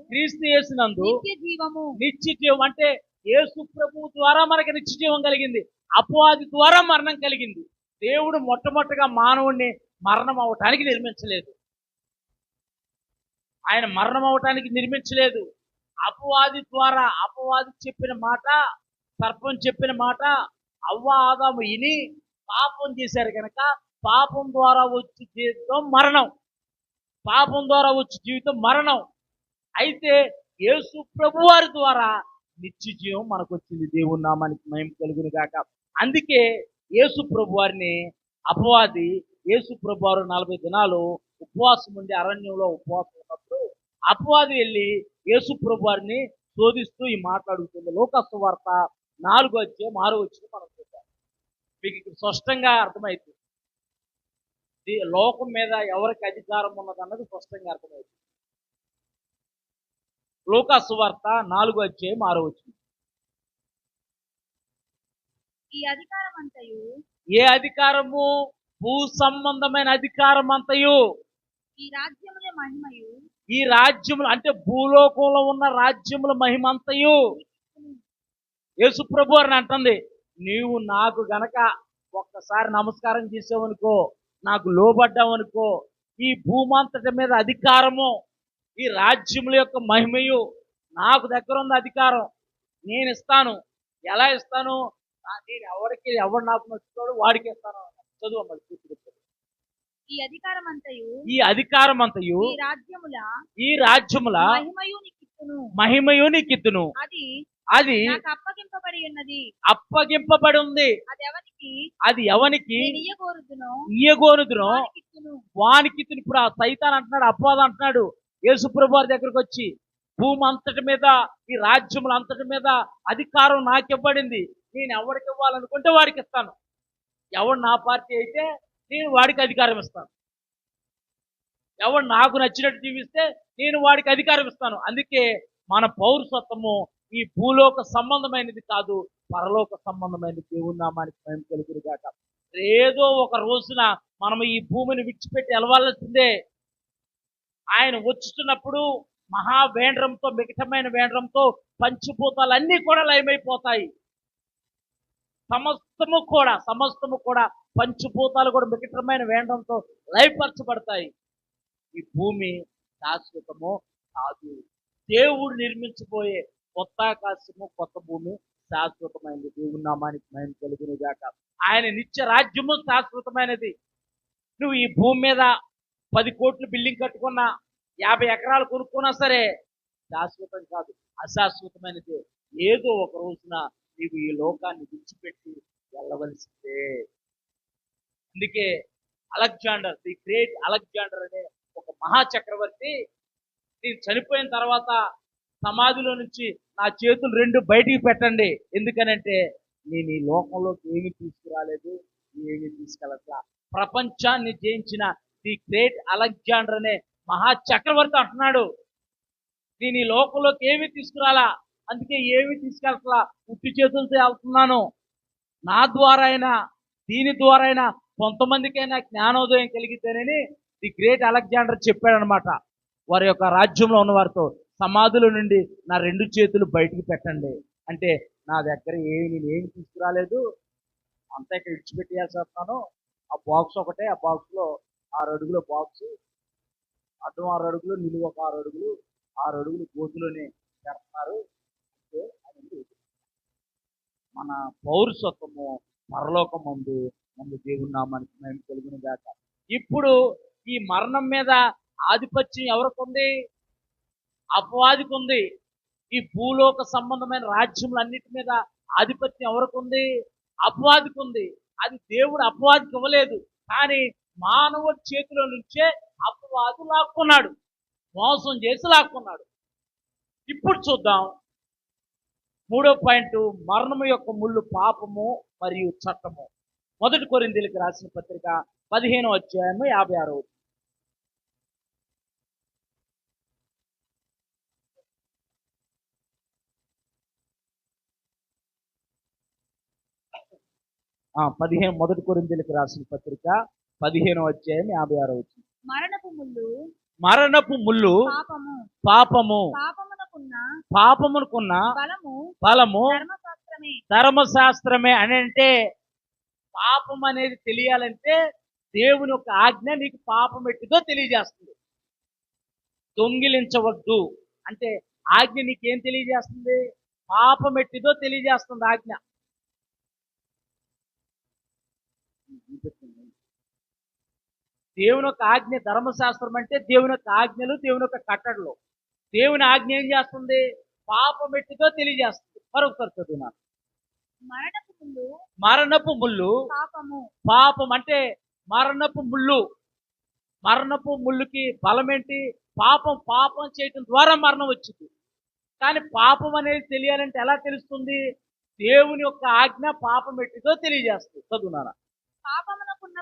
క్రీస్తు యేసునందు నిత్య జీవం. అంటే యేసు ప్రభు ద్వారా మనకి నిత్య జీవం కలిగింది. అపవాది ద్వారా మరణం కలిగింది. దేవుడు మొట్టమొదటిగా మానవుడిని మరణం అవటానికి నిర్మించలేదు. ఆయన మరణం అవటానికి నిర్మించలేదు. అపవాది ద్వారా, అపవాది చెప్పిన మాట, సర్పం చెప్పిన మాట అవ్వ ఆదాము విని పాపం చేశారు కనుక పాపం ద్వారా వచ్చే జీవితం మరణం. పాపం ద్వారా వచ్చే జీవితం మరణం. అయితే యేసు ప్రభు వారి ద్వారా నిత్య జీవం మనకు వచ్చింది. దేవుని నామానికి మహిమ కలుగును గాక. అందుకే యేసు ప్రభు వారిని అపవాది, యేసు ప్రభు వారు 40 దినాలు ఉపవాసం ఉండి అరణ్యంలో ఉపవాసం ఉన్నప్పుడు అపవాది వెళ్ళి యేసు ప్రభు వారిని శోధిస్తూ ఈ మాట్లాడుతుంది. లోక సువార్త 4:6 మనం చూద్దాం. మీకు ఇక్కడ స్పష్టంగా అర్థమైంది లోకం మీద ఎవరికి అధికారం ఉన్నదన్నది స్పష్టంగా అర్థమవుతుంది. లోక సువార్త 4:6. ఈ అధికారం అంతయు, ఏ అధికారము? భూ సంబంధమైన అధికారం అంతయు, ఈ రాజ్యముల మహిమయు, ఈ రాజ్యములు అంటే భూలోకంలో ఉన్న రాజ్యముల మహిమ అంతయు యేసు ప్రభు అని అంటుంది. నీవు నాకు గనక ఒక్కసారి నమస్కారం చేసావనుకో, నాకు లోబడ్డావనుకో, ఈ భూమంతటి మీద అధికారము, ఈ రాజ్యముల యొక్క మహిమయు నాకు దగ్గర ఉన్న అధికారం నేను ఇస్తాను. ఎలా ఇస్తాను? నేను ఎవరు నాకు నచ్చుతాడో వాడికి ఇస్తాను. చదువు అమ్మా. ఈ అధికారం అంతయు, ఈ రాజ్యముల మహిమయు నీకిత్తును. అది అప్పగింపబడి ఉంది. అది ఎవనికి ఇయ్యగోరుదునో వానికి. ఇప్పుడు ఆ సైతాన్ అంటున్నాడు, అపవాది అంటున్నాడు యేసు ప్రభు వారి దగ్గరకు వచ్చి, భూమి అంతటి మీద, ఈ రాజ్యముల అంతటి మీద అధికారం నాకు ఇవ్వబడింది. నేను ఎవరికి ఇవ్వాలనుకుంటే వాడికి ఇస్తాను. ఎవడు నా పార్టీ అయితే నేను వాడికి అధికారం ఇస్తాను. ఎవడు నాకు నచ్చినట్టు జీవిస్తే నేను వాడికి అధికారం ఇస్తాను. అందుకే మన పౌరసత్వము ఈ భూలోక సంబంధమైనది కాదు, పరలోక సంబంధమైనది. దేవుని నామానికి మహిమ కలుగును గాక. ఏదో ఒక రోజున మనం ఈ భూమిని విడిచిపెట్టి వెళ్ళవలసిందే. ఆయన వచ్చుతున్నప్పుడు మహావేంద్రంతో, మిగతమైన వేంద్రంతో పంచభూతాలన్నీ కూడా లయమైపోతాయి. సమస్తము కూడా పంచభూతాలు కూడా మిగతమైన వేంద్రంతో లయపరచబడతాయి. ఈ భూమి శాశ్వతము కాదు. దేవుడు నిర్మించబోయే కొత్త ఆకాశము, కొత్త భూమి శాశ్వతమైనది. దేవుని నామానికి మహిమ కలుగును గాక. ఆయన నిత్య రాజ్యము శాశ్వతమైనది. నువ్వు ఈ భూమి మీద 10 కోట్లు బిల్డింగ్ కట్టుకున్నా, 50 ఎకరాలు కొనుక్కున్నా సరే శాశ్వతం కాదు, అశాశ్వతమైనది. ఏదో ఒక రోజున నీవు ఈ లోకాన్ని విడిచిపెట్టి వెళ్ళవలసిందే. అందుకే అలెగ్జాండర్, ది గ్రేట్ అలెగ్జాండర్ అనే ఒక మహాచక్రవర్తి, నేను చనిపోయిన తర్వాత సమాధిలో నుంచి నా చేతులు 2 బయటికి పెట్టండి, ఎందుకనంటే నేను ఈ లోకంలోకి ఏమి తీసుకురాలేదు, ఏమి తీసుకెళ్ళట్లా. ప్రపంచాన్ని జయించిన ది గ్రేట్ అలెగ్జాండర్ అనే మహాచక్రవర్తి అంటున్నాడు, నేను ఈ లోకంలోకి ఏమి తీసుకురాలా, అందుకే ఏమి తీసుకెళ్ళట్లా, ఉట్టి చేతులతో వెళ్తున్నాను. నా ద్వారా అయినా, దీని ద్వారా అయినా కొంతమందికైనా జ్ఞానోదయం కలిగితేనని ది గ్రేట్ అలెగ్జాండర్ చెప్పాడనమాట. వారి యొక్క రాజ్యంలో ఉన్న వారితో, సమాధుల నుండి నా 2 చేతులు బయటికి పెట్టండి అంటే, నా దగ్గర నేను ఏమి తీసుకురాలేదు, అంతా ఇక్కడ విడిచిపెట్టేసేస్తున్నాను. ఆ బాక్స్ ఒకటే, ఆ బాక్స్లో 6 అడుగుల బాక్స్, అడ్డం 6 అడుగులు, నిలువ ఒక 6 అడుగులు, 6 అడుగులు గోతులోనే పెడుతున్నారు అంటే మన పౌరసత్వము పరలోకమందు మన దేవుని నామానికి మహిమ కలుగును గాక. ఇప్పుడు ఈ మరణం మీద ఆధిపత్యం ఎవరికి ఉంది? అపవాదికి ఉంది. ఈ భూలోక సంబంధమైన రాజ్యములన్నిటి మీద ఆధిపత్యం ఎవరికి ఉంది? అపవాదికి ఉంది. అది దేవుడు అపవాదికి ఇవ్వలేదు, కానీ మానవ చేతిలో నుంచే అపవాది లాక్కున్నాడు, మోసం చేసి లాక్కున్నాడు. ఇప్పుడు చూద్దాం 3వ పాయింట్, మరణము యొక్క ముళ్ళు పాపము మరియు చట్టము. 1 కొరింథీయులకు రాసిన పత్రిక 15వ అధ్యాయము 56వ. పదిహేను 1 కొరింథీయులకు రాసిన పత్రిక 15వ అధ్యాయం 56వ. మరణపు ముళ్ళు పాపము, పాపమునకున్న బలము ధర్మశాస్త్రమే. అని అంటే పాపం అనేది తెలియాలంటే దేవుని యొక్క ఆజ్ఞ నీకు పాపం ఎట్టిదో తెలియజేస్తుంది. దొంగిలించవద్దు అంటే ఆజ్ఞ నీకేం తెలియజేస్తుంది? పాపం ఎట్టిదో తెలియజేస్తుంది ఆజ్ఞ. దేవుని యొక్క ఆజ్ఞ, ధర్మశాస్త్రం అంటే దేవుని యొక్క ఆజ్ఞలు, దేవుని యొక్క కట్టడలు. దేవుని ఆజ్ఞ ఏం చేస్తుంది? పాపం ఎట్టిదో తెలియజేస్తుంది. మరొకసారి చదువున్నాను. మరణపు ముళ్ళు పాపం అంటే మరణపు ముళ్ళు. మరణపు ముళ్ళుకి బలం ఏంటి? పాపం చేయటం ద్వారా మరణం వచ్చింది. కానీ పాపం అనేది తెలియాలంటే ఎలా తెలుస్తుంది? దేవుని యొక్క ఆజ్ఞ పాపం ఎట్టిదో తెలియజేస్తుంది. చదువునారా. పాపమునకున్న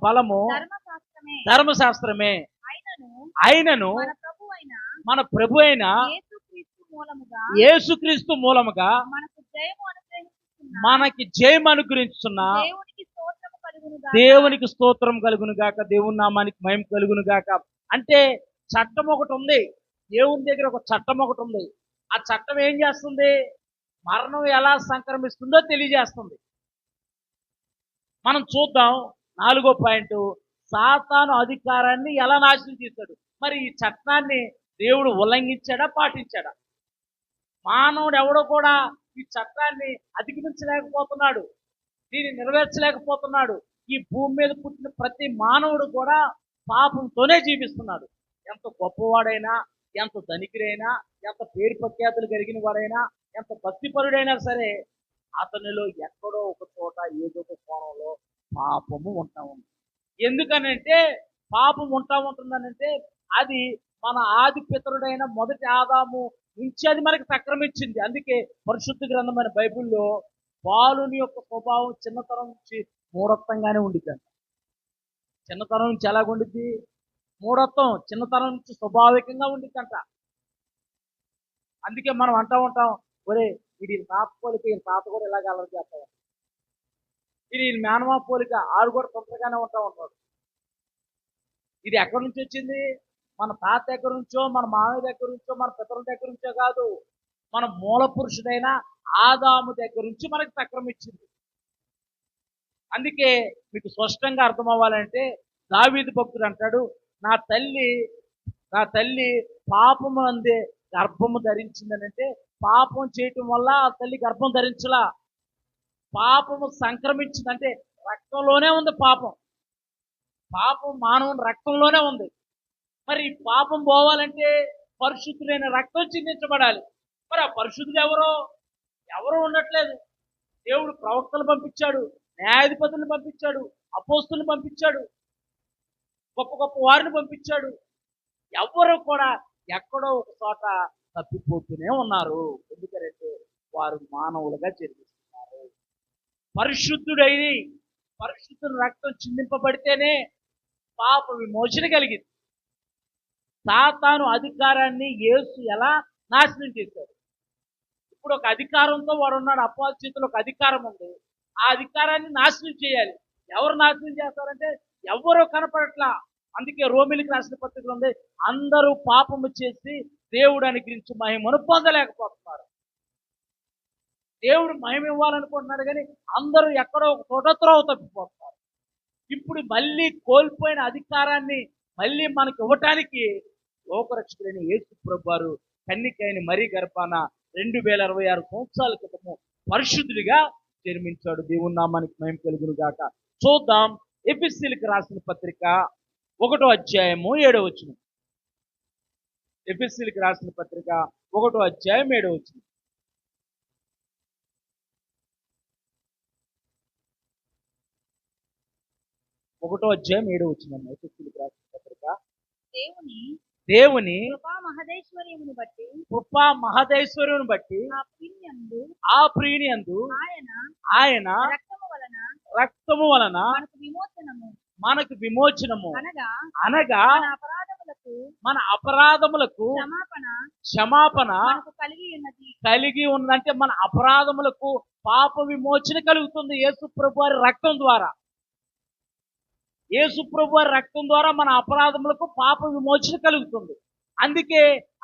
బలము ధర్మశాస్త్రమే. అయినను మన ప్రభు అయిన యేసుక్రీస్తు మూలముగా మనకి జయం అనుగ్రహించున్న దేవునికి స్తోత్రం కలుగును గాక. దేవుని నామానికి మహిమ కలుగును గాక. అంటే చట్టం ఒకటి ఉంది, దేవుని దగ్గర ఒక చట్టం ఒకటి ఉంది. ఆ చట్టం ఏం చేస్తుంది? మరణం ఎలా సంక్రమిస్తుందో తెలియజేస్తుంది. మనం చూద్దాం 4వ పాయింట్, సాతాను అధికారాన్ని ఎలా నాశనం చేశాడు. మరి ఈ చట్టాన్ని దేవుడు ఉల్లంఘించాడా, పాటించాడా? మానవుడు ఎవడో కూడా ఈ చట్టాన్ని అధిగమించలేకపోతున్నాడు, దీన్ని నెరవేర్చలేకపోతున్నాడు. ఈ భూమి మీద పుట్టిన ప్రతి మానవుడు కూడా పాపంతోనే జీవిస్తున్నాడు. ఎంత గొప్పవాడైనా, ఎంత ధనికుడైనా, ఎంత పేరు ప్రఖ్యాతులు కలిగిన వాడైనా, ఎంత భక్తిపరుడైనా సరే అతనిలో ఎక్కడో ఒక చోట ఏదో ఒక కోణంలో పాపము ఉంటా ఉంది. ఎందుకనంటే పాపం ఉంటా ఉంటుందనంటే అది మన ఆది పితరుడైన మొదటి ఆదాము నుంచి అది మనకి సక్రమించింది. అందుకే పరిశుద్ధ గ్రంథమైన బైబిల్లో బాలుని యొక్క స్వభావం చిన్నతనం నుంచి మూఢత్వంగానే ఉండిద్దంట. చిన్నతనం నుంచి ఎలాగుండిద్ది? మూఢత్వం చిన్నతనం నుంచి స్వాభావికంగా ఉండిద్దంట. అందుకే మనం అంటా ఉంటాం, ఒరే వీడి తాత పోలికి తాత కూడా ఇలాగ అలవాటు చేస్తాం. ఇది మేనమా పోలిక, ఆడు కూడా తొందరగానే ఉంటాడు. ఇది ఎక్కడి నుంచి వచ్చింది? మన తాత దగ్గర నుంచో, మన మామయ్య దగ్గర నుంచో, మన పితరుల దగ్గర నుంచో కాదు, మన మూల పురుషుడైన ఆదాము దగ్గర నుంచి మనకి సంక్రమించింది. అందుకే మీకు స్పష్టంగా అర్థం అవ్వాలంటే దావీదు భక్తుడు అంటాడు, నా తల్లి నా తల్లి పాపము అందే గర్భము ధరించిందని. అంటే పాపం చేయటం వల్ల ఆ తల్లి గర్భం ధరించలా, పాపము సంక్రమించిందంటే రక్తంలోనే ఉంది పాపం. పాపం మానవుని రక్తంలోనే ఉంది. మరి ఈ పాపం పోవాలంటే పరిశుద్ధులైన రక్తం చిందించబడాలి. మరి ఆ పరిశుద్ధులు ఎవరో ఉండట్లేదు. దేవుడు ప్రవక్తలు పంపించాడు, న్యాయాధిపతులను పంపించాడు, అపోస్తులను పంపించాడు, గొప్ప గొప్ప వారిని పంపించాడు. ఎవరు కూడా ఎక్కడో ఒక చోట తప్పిపోతూనే ఉన్నారు. ఎందుకంటే వారు మానవులుగా జన్మిస్తున్నారు. పరిశుద్ధుని రక్తం చిందింపబడితేనే పాప విమోచన కలిగింది. సాతాను అధికారాన్ని యేసు ఎలా నాశనం చేశాడు? ఇప్పుడు ఒక అధికారంతో వాడు ఉన్నాడు, అపవాది చేతిలో ఒక అధికారం ఉంది. ఆ అధికారాన్ని నాశనం చేయాలి. ఎవరు నాశనం చేస్తారంటే ఎవరో కనపడట్లా. అందుకే రోమిలికి రాసిన పత్రికలు ఉంది, అందరూ పాపము చేసి దేవుడు అనుగ్రహించి మహిమను పొందలేకపోతున్నారు. దేవుడు మహిమ ఇవ్వాలనుకుంటున్నాడు, కానీ అందరూ ఎక్కడో ఒక చోట త్రోవ తప్పిపోతున్నారు. ఇప్పుడు మళ్ళీ కోల్పోయిన అధికారాన్ని మళ్ళీ మనకి ఇవ్వటానికి లోకరక్షకుడైన యేసు ప్రభువు వారు కన్నికైన మరీ గర్భాన 2026 సంవత్సరాల క్రితము పరిశుద్ధుడిగా జన్మించాడు. దేవుని నామానికి మహిమ కలుగును గాక. చూద్దాం ఎఫెసీయులకు రాసిన పత్రిక 1వ అధ్యాయము 7వ వచనం. ఎఫెసీయులకు రాసిన పత్రిక 1వ అధ్యాయం 7వ వచనం. ఒకటో అధ్యాయం 7వ వచనం. ఎఫెసీయులకు రాసిన పత్రిక. దేవుని కృపా మహదైశ్వర్యమును బట్టి ఆ ప్రియనియందు ఆయన రక్తము వలన మనకు విమోచనము అనగా మన అపరాధములకు క్షమాపణ కలిగి ఉన్నదంటే మన అపరాధములకు పాప విమోచన కలుగుతుంది యేసు ప్రభువు వారి రక్తం ద్వారా. యేసు ప్రభువు వారి రక్తం ద్వారా మన అపరాధములకు పాప విమోచన కలుగుతుంది. అందుకే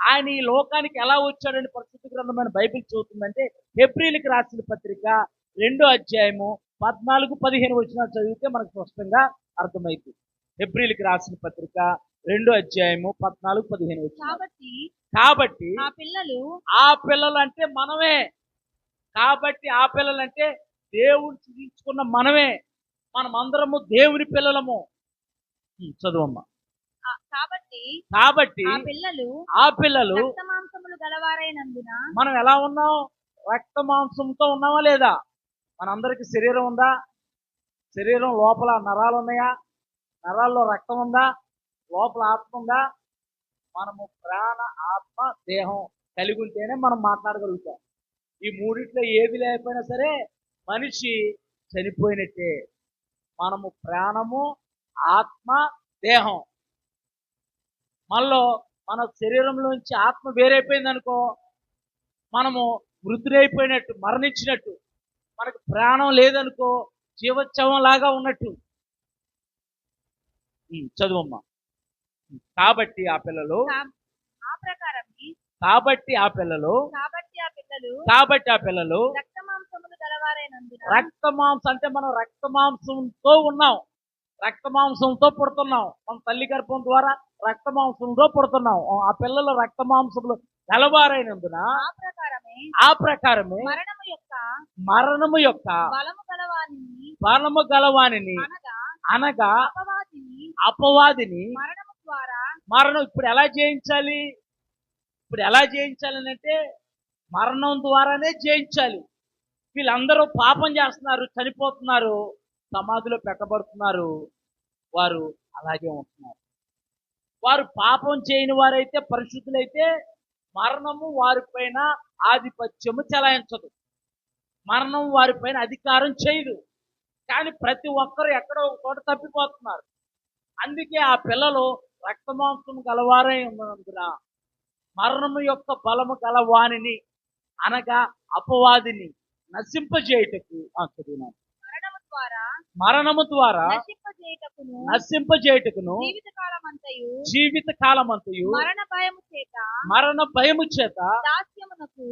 ఆయన ఈ లోకానికి ఎలా వచ్చాడని పరిశుద్ధ గ్రంథమైన బైబిల్ చెబుతుందంటే, హెబ్రీయులకు రాసిన పత్రిక 2వ అధ్యాయము 14-15 వచనాలు చదివితే మనకు స్పష్టంగా అర్థమైంది. హెబ్రీయులకు రాసిన పత్రిక 2వ అధ్యాయము 14-15 వచనాలు. కాబట్టి ఆ పిల్లలు అంటే మనమే. కాబట్టి ఆ పిల్లలు అంటే దేవుడు సృజించుకున్న మనమే. మనమందరము దేవుని పిల్లలము. చదువమ్మా. కాబట్టి ఆ పిల్లలు మనం ఎలా ఉన్నాం? రక్త మాంసంతో ఉన్నామా లేదా? మనందరికి శరీరం ఉందా? శరీరం లోపల నరాలు ఉన్నాయా? నరాల్లో రక్తం ఉందా? లోపల ఆత్మ ఉందా? మనము ప్రాణ, ఆత్మ, దేహం కలిగి ఉంటేనే మనం మాట్లాడగలుగుతాం. ఈ మూడిట్లో ఏది లేకపోయినా సరే మనిషి చనిపోయినట్టే. మనము ప్రాణము, ఆత్మ, దేహం. మనలో మన శరీరంలోంచి ఆత్మ వేరైపోయింది అనుకో, మనము వృద్ధులైపోయినట్టు, మరణించినట్టు. మనకు ప్రాణం లేదనుకో, జీవోత్సవం లాగా ఉన్నట్టు. చదువమ్మా. కాబట్టి ఆ పిల్లలు రక్త మాంసం అంటే మనం రక్త మాంసంతో ఉన్నాం. రక్త మాంసంతో పుడుతున్నాం. మన తల్లి గర్భం ద్వారా రక్త మాంసంతో పుడుతున్నాం. ఆ పిల్లలు రక్త మాంసములు గలవారైనందున ఆ ప్రకారమే మరణము యొక్క బలము గలవానిని అనగా అపవాదిని మరణం ఇప్పుడు ఎలా జయించాలి? అంటే మరణం ద్వారానే జయించాలి. వీళ్ళందరూ పాపం చేస్తున్నారు, చనిపోతున్నారు, సమాధిలో పెట్టబడుతున్నారు, వారు అలాగే ఉంటున్నారు. వారు పాపం చేయని వారైతే, పరిశుద్ధులైతే మరణము వారిపైన ఆధిపత్యము చెలాయించదు, మరణం వారిపైన అధికారం చేయదు. కానీ ప్రతి ఒక్కరు ఎక్కడో ఒక చోట తప్పిపోతున్నారు. అందుకే ఆ పిల్లలు రక్తమాంసం గలవారై ఉన్నందున మరణము యొక్క బలము గలవానిని అనగా అపవాదిని నశింపజేయుటకు చదివినాను. మరణము ద్వారా నశింపజేయుటకును జీవిత కాలమంతయు మరణ భయము చేత దాస్యమునకు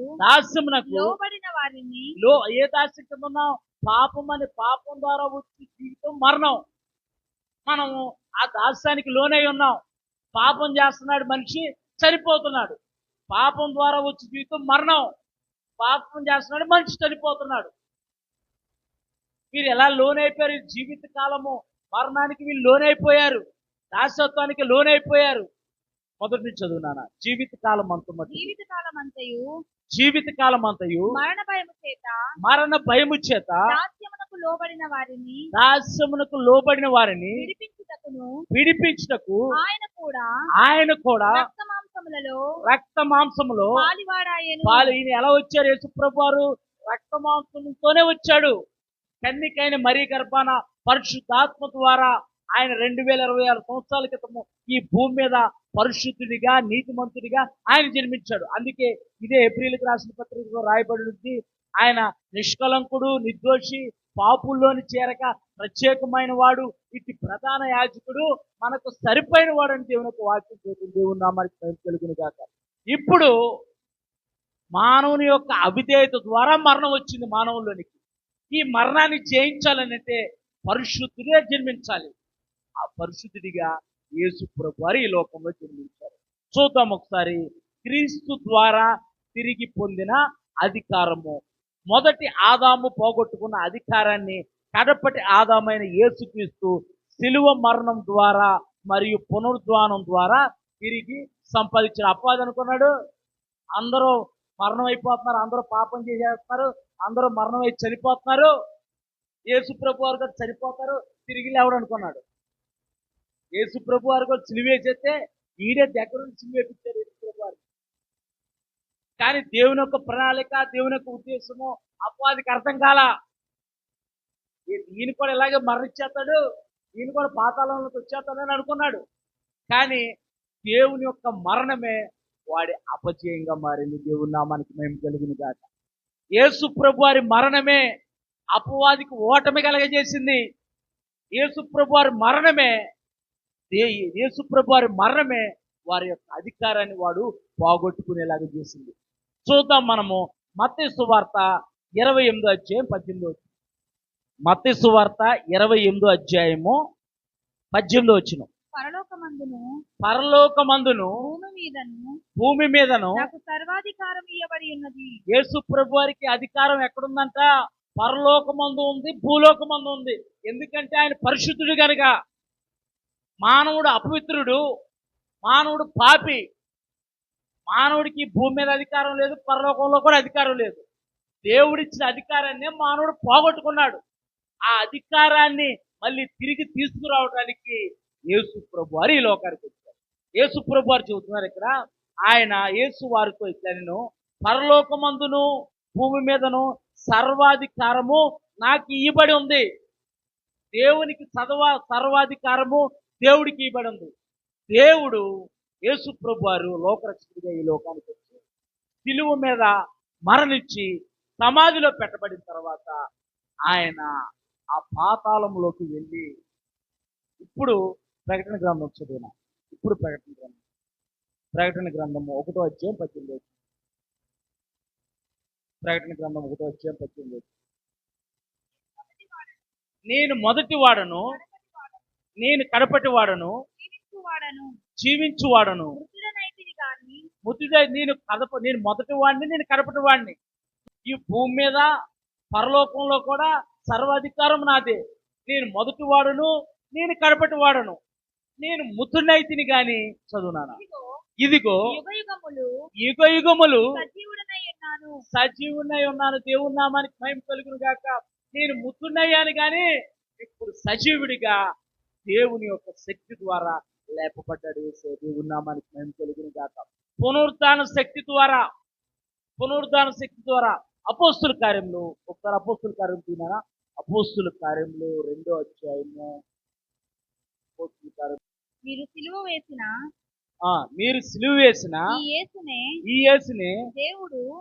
ఏ దాస్యం కింద ఉన్నాం? పాపం ద్వారా వచ్చే జీవితం మరణం. మనము ఆ దాస్యానికి లోనై ఉన్నాం. పాపం చేస్తున్నాడు మనిషి, చనిపోతున్నాడు. పాపం ద్వారా వచ్చే జీవితం మరణం. పాపం చేస్తున్నాడు మనిషి, చనిపోతున్నాడు. వీరు ఎలా లోనైపోయారు? జీవిత కాలము మరణానికి వీళ్ళు లోనైపోయారు, దాసత్వానికి లోనైపోయారు. మొదటి నుంచి చదువునానా. జీవిత కాలం అంతయు మరణ భయము చేత దాస్యమునకు లోబడిన వారిని విడిపించుటకు ఆయన కూడా రక్త మాంసములో ఈయన ఎలా వచ్చారు? యేసుప్రభు వారు రక్త మాంసంతోనే వచ్చాడు. కన్నికైన మరీ గర్భాన పరిశుద్ధాత్మ ద్వారా ఆయన 2026 సంవత్సరాల క్రితము ఈ భూమి మీద పరిశుద్ధుడిగా, నీతిమంతుడిగా ఆయన జన్మించాడు. అందుకే ఇదే ఏప్రిల్కి రాసిన పత్రికలో రాయబడి ఆయన నిష్కలంకుడు, నిర్దోషి, పాపుల్లోని చేరక ప్రత్యేకమైన వాడు, ఇటు ప్రధాన యాజకుడు, మనకు సరిపోయిన వాడు అని దేవునికి వాక్యం చేస్తుంది. దేవుని నామానికి కలుగును గాక. ఇప్పుడు మానవుని యొక్క అవిధేయత ద్వారా మరణం వచ్చింది మానవుల్లోనికి. ఈ మరణాన్ని జయించాలనంటే పరిశుద్ధుడే జన్మించాలి. ఆ పరిశుద్ధుడిగా యేసు ప్రభు వారు ఈ లోకంలో జన్మించారు. చూద్దాం ఒకసారి. క్రీస్తు ద్వారా తిరిగి పొందిన అధికారము. మొదటి ఆదాము పోగొట్టుకున్న అధికారాన్ని కడపటి ఆదామైన యేసుక్రీస్తు శిలువ మరణం ద్వారా మరియు పునరుద్ధానం ద్వారా తిరిగి సంపాదించాడు. అపవాది అనుకున్నాడు అందరూ మరణం అయిపోతున్నారు, అందరూ పాపం చేసేస్తున్నారు, అందరూ మరణం అయి చనిపోతున్నారు, యేసు ప్రభు వారు కూడా చనిపోతారు, తిరిగి లేవడు అనుకున్నాడు. యేసు ప్రభు వారు కూడా సిలువేసేస్తే ఈడే దగ్గర నుంచి సిలువేపించారు యేసు ప్రభు వారు. కానీ దేవుని యొక్క ప్రణాళిక, దేవుని యొక్క ఉద్దేశము అపవాదికి అర్థం కాల. ఈయన కూడా ఇలాగే మరణించేస్తాడు, ఈయన కూడా పాతాళంలోకి వచ్చేస్తాడని అనుకున్నాడు. కానీ దేవుని యొక్క మరణమే వాడి అపజయంగా మారింది. దేవుని నామానికి మేము కలుగును గాక. యేసు ప్రభు వారి మరణమే అపవాదికి ఓటమి కలగజేసింది. యేసు ప్రభు వారి మరణమే వారి యొక్క అధికారాన్ని వాడు పోగొట్టుకునేలాగా చేసింది. చూద్దాం మనము మత్తయి సువార్త 28వ అధ్యాయం 18వ వచనం. మత్తయి సువార్త 28వ అధ్యాయము 18వ వచనం. పరలోకమందును భూమి మీదను నాకు సర్వాధికారం ఇవ్వబడి ఉన్నది. యేసు ప్రభు వారికి అధికారం ఎక్కడుందంట? పరలోకమందు ఉంది, భూలోకమందు ఉంది. ఎందుకంటే ఆయన పరిశుద్ధుడు గనుక. మానవుడు అపవిత్రుడు, మానవుడు పాపి. మానవుడికి భూమి మీద అధికారం లేదు, పరలోకంలో కూడా అధికారం లేదు. దేవుడిచ్చిన అధికారాన్ని మానవుడు పోగొట్టుకున్నాడు. ఆ అధికారాన్ని మళ్ళీ తిరిగి తీసుకురావడానికి యేసు ప్రభు వారు ఈ లోకానికి వచ్చారు. యేసు ప్రభు వారు చెబుతున్నారు ఇక్కడ, ఆయన యేసు వారితో ఇట్లను పరలోకమందును భూమి మీదను సర్వాధికారము నాకు ఇవ్వబడి ఉంది. దేవునికి సర్వాధికారము దేవుడికి ఇవ్వబడి ఉంది. దేవుడు యేసు ప్రభు వారు లోకరక్షకుడిగా ఈ లోకానికి వచ్చి శిలువ మీద మరణించి సమాధిలో పెట్టబడిన తర్వాత ఆయన ఆ పాతాళంలోకి వెళ్ళి ఇప్పుడు ప్రకటన గ్రంథం చదివిన ప్రకటన గ్రంథము 1వ అధ్యాయం 18. ప్రకటన గ్రంథం 1వ అధ్యాయం 18. నేను మొదటి వాడను, నేను కడపటి వాడను, జీవించువాడను. నేను మొదటి వాడిని, నేను కడపటి వాడిని. ఈ భూమి మీద పరలోకంలో కూడా సర్వాధికారం నాదే. నేను మొదటి వాడును, నేను కడపటి వాడను. నేను ముద్దునైతిని గాని చదువునానా. ఇదిగో యుగయుగములు సజీవునై ఉన్నాను. దేవుని నామానికి మహిమ కలుగును గాక. నేను ముద్దునయ్యాను గాని ఇప్పుడు సజీవుడిగా దేవుని యొక్క శక్తి ద్వారా లేపబడ్డాడు. దేవుని నామానికి మహిమ కలుగును గాక. పునరుద్ధాన శక్తి ద్వారా అపోస్తుల కార్యంలో ఒకసారి అపోస్తుల కార్యం తిన్నారా? అపోస్తుల కార్యంలో 2వ అధ్యాయము. మీరు సిలువ వేసిన ఈ యేసునే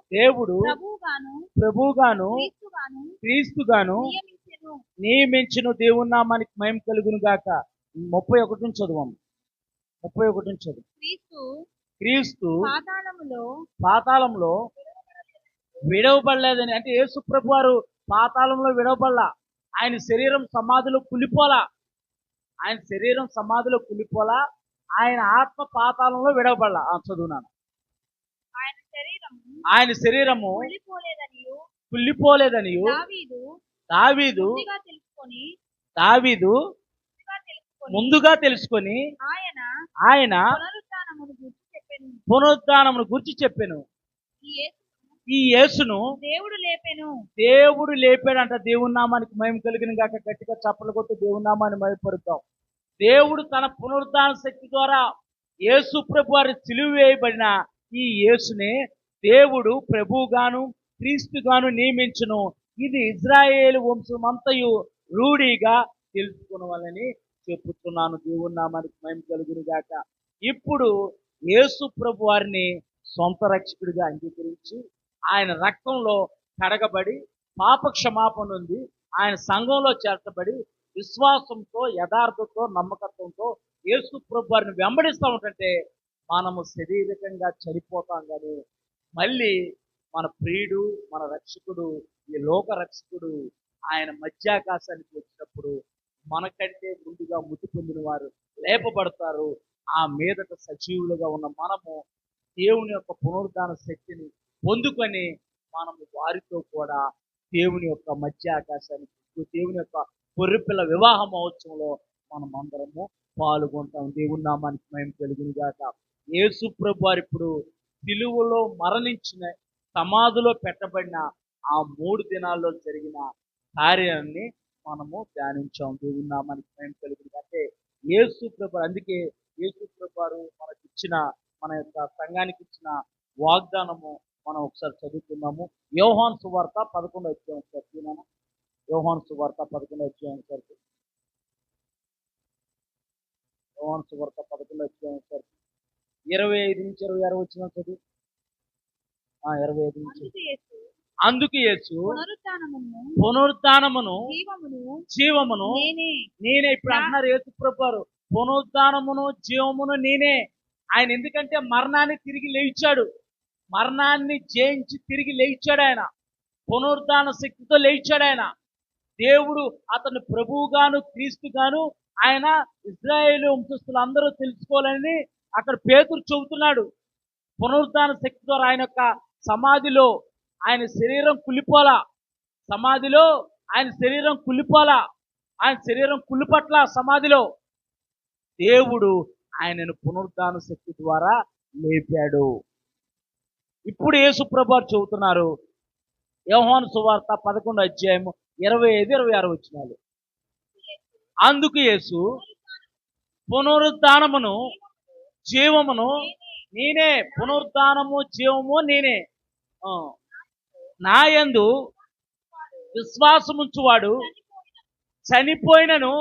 దేవుడు ప్రభువుగాను క్రీస్తుగాను నియమించును. దేవుని నామానికి మహిమ కలుగును గాక. 31 నుంచి చదువు. 31 నుంచి చదువు. క్రీస్తు క్రీస్తు పాతాళములో పాతాళంలో విడవబడలేదని, అంటే యేసు ప్రభు వారు పాతాళంలో విడవబడలా. ఆయన శరీరం సమాధిలో కులిపోలా. ఆయన శరీరం సమాధిలో కులిపోలా. ఆయన ఆత్మ పాతాళంలో విడవబడలా. చదువునాను. ఆయన శరీరము ఆయన శరీరము కుళ్ళిపోలేదనియు కుళ్ళిపోలేదనియు దావీదు దావీదు ముందుగా తెలుసుకొని దావీదు ముందుగా తెలుసుకొని ఆయన ఆయన పునరుత్థానమును గురించి చెప్పెను. పునరుద్ధానమును గురించి చెప్పెను. ఈ యేసును ఈ యేసును దేవుడు లేపెను. దేవుడు లేపాడంట. దేవుని నామానికి మహిమ కలిగిన గాక. గట్టిగా చప్పలు కొట్టి దేవుని నామాన్ని మహిమపరుద్దాం. దేవుడు తన పునరుద్ధాన శక్తి ద్వారా యేసు ప్రభు వారి సిలువ వేయబడిన ఈ యేసునే దేవుడు ప్రభువుగాను క్రీస్తుగాను నియమించును. ఇది ఇజ్రాయేలు వంశమంతయు రూఢిగా తెలుసుకునవాలని చెప్పుతున్నాను. దేవుని నామానికి మహిమ కలుగును గాక. ఇప్పుడు యేసు ప్రభు వారిని సొంత రక్షకుడిగా అంగీకరించి ఆయన రక్తంలో కడగబడి పాప క్షమాపణ ఉంది. ఆయన సంఘంలో చేర్చబడి విశ్వాసంతో, యథార్థతో, నమ్మకత్వంతో యేసు ప్రభు వారిని వెంబడిస్తూ ఉంటుంటే మనము శారీరకంగా చనిపోతాం. కానీ మళ్ళీ మన ప్రియుడు, మన రక్షకుడు, ఈ లోక రక్షకుడు ఆయన మధ్యాకాశానికి వచ్చినప్పుడు మనకంటే ముందుగా మృతి పొందిన వారు లేపబడతారు. ఆ మీదట సజీవులుగా ఉన్న మనము దేవుని యొక్క పునరుద్ధాన శక్తిని పొందుకొని మనము వారితో కూడా దేవుని యొక్క మధ్య ఆకాశానికి, దేవుని యొక్క గొర్రెపిల్ల వివాహ మహోత్సవంలో మనం అందరము పాల్గొంటాం. దేవుని నామానికి మహిమ కలుగును గాక. యేసు ప్రభు వారు ఇప్పుడు సిలువలో మరణించిన, సమాధిలో పెట్టబడిన ఆ 3 దినాల్లో జరిగిన కార్యాన్ని మనము ధ్యానించాం. దేవుని నామానికి మహిమ కలుగును గాక. అంటే యేసు ప్రభు, అందుకే యేసు ప్రభు వారు మనకి ఇచ్చిన, మన యొక్క సంఘానికి ఇచ్చిన వాగ్దానము మనం ఒకసారి చదువుతున్నాము. యోహాను సువార్త 11వ అధ్యాయం చదువుతున్నాను. యోహాను సువార్త 11వ అధ్యాయం చదువు. యోహాను సువార్త 11వ అధ్యాయం చదువు. 25 నుంచి 26 వచ్చిన చదువు. 25 నుంచి. అందుకు యేసు పునరుత్థానమును జీవమును నేనే. ఇప్పుడు అంటున్నారు యేసు ప్రభు వారు, పునరుత్థానమును జీవమును నేనే. ఆయన ఎందుకంటే మరణాన్ని తిరిగి లేచాడు. మరణాన్ని జయించి తిరిగి లేచాడు. ఆయన పునరుద్ధాన శక్తితో లేచాడు. ఆయన దేవుడు అతను ప్రభువుగాను క్రీస్తుగాను ఆయన ఇజ్రాయేలు వంశస్థులు అందరూ తెలుసుకోవాలని అక్కడ పేతురు చెబుతున్నాడు. పునరుద్ధాన శక్తి ద్వారా ఆయన యొక్క సమాధిలో ఆయన శరీరం కులిపోలా. సమాధిలో ఆయన శరీరం కులిపోలా. ఆయన శరీరం కులిపట్ల సమాధిలో దేవుడు ఆయనను పునరుద్ధాన శక్తి ద్వారా లేపాడు. ఇప్పుడు యేసు ప్రభువారు చెబుతున్నారు, యోహాను సువార్త 11వ అధ్యాయం 25, 26 వచనాలు. అందుకు యేసు పునరుద్ధానమును జీవమును నేనే. పునరుద్ధానము జీవము నేనే. నా యందు విశ్వాసముంచువాడు చనిపోయినను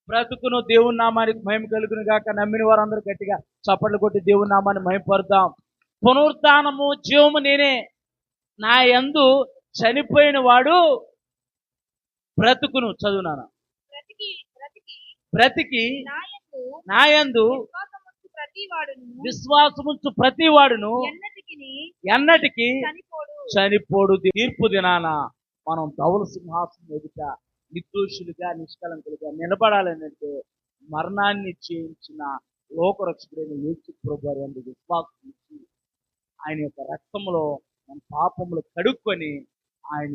బ్రతుకును. దేవుని నామానికి మహిమ కలుగును గాక. నమ్మిన వారందరూ గట్టిగా చప్పట్లు కొట్టి దేవుని నామాన్ని మహిమపరుద్దాం. పునరుత్థానము జీవము నేనే. నా యందు చనిపోయిన వాడు బ్రతుకును. చదువునాను. బ్రతికి నా యందు విశ్వాసముంచు ప్రతి వాడును ఎన్నటికి చనిపోడు. తీర్పు దినాన మనం ధవల సింహాసనం ఎదుట నిర్దోషులుగా, నిష్కలంకులుగా నిలబడాలని అంటే మరణాన్ని చేయించిన లోకరక్షకుడైన యేసు ప్రభువారి యందు విశ్వాసం ఉంచి ఆయన యొక్క రక్తంలో మన పాపములు కడుక్కొని ఆయన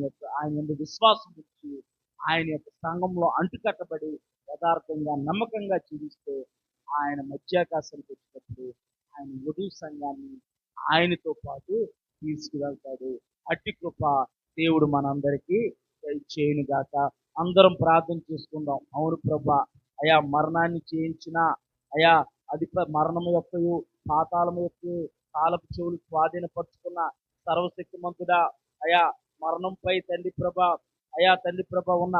యందు విశ్వాసం ఉంచి ఆయన యొక్క సంఘంలో అంటుకట్టబడి యథార్థంగా నమ్మకంగా జీవిస్తే ఆయన మధ్యాకాశానికి వచ్చినప్పుడు ఆయన వధువు సంఘాన్ని ఆయనతో పాటు తీసుకువెళ్తాడు. అట్టి కృప దేవుడు మనందరికీ చేయనుగాక. అందరం ప్రార్థన చేసుకుందాం. అవును ప్రభా, అయా మరణాన్ని చేయించిన, అయా అది మరణం యొక్కయు పాతాళం యొక్క కాలపు చెవులు స్వాధీనపరుచుకున్న సర్వశక్తిమంతుడా, అయా మరణంపై తండ్రి ప్రభ, అయా తండ్రి ప్రభ ఉన్న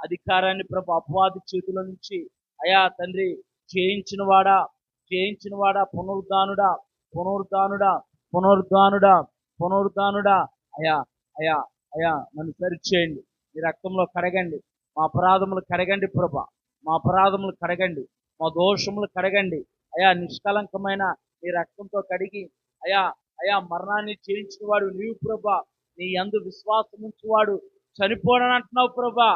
అధికారాన్ని ప్రభ అపవాది చేతుల నుంచి అయా తండ్రి జయించిన వాడా పునరుద్ధానుడా పునరుద్ధానుడా పునరుద్ధానుడా పునరుద్ధానుడా అయా అయా అయా నన్ను సరిచేయండి. మీ రక్తంలో కడగండి. మా అపరాధములు కడగండి ప్రభా. మా అపరాధములు కడగండి. మా దోషములు కడగండి. అయా నిష్కలంకమైన నీ రక్తంతో కడిగి అయా అయా మరణాన్ని జయించిన వాడు నీవు ప్రభా. నీ యందు విశ్వాసం ఉంచువాడు చనిపోనని అంటున్నావు ప్రభా.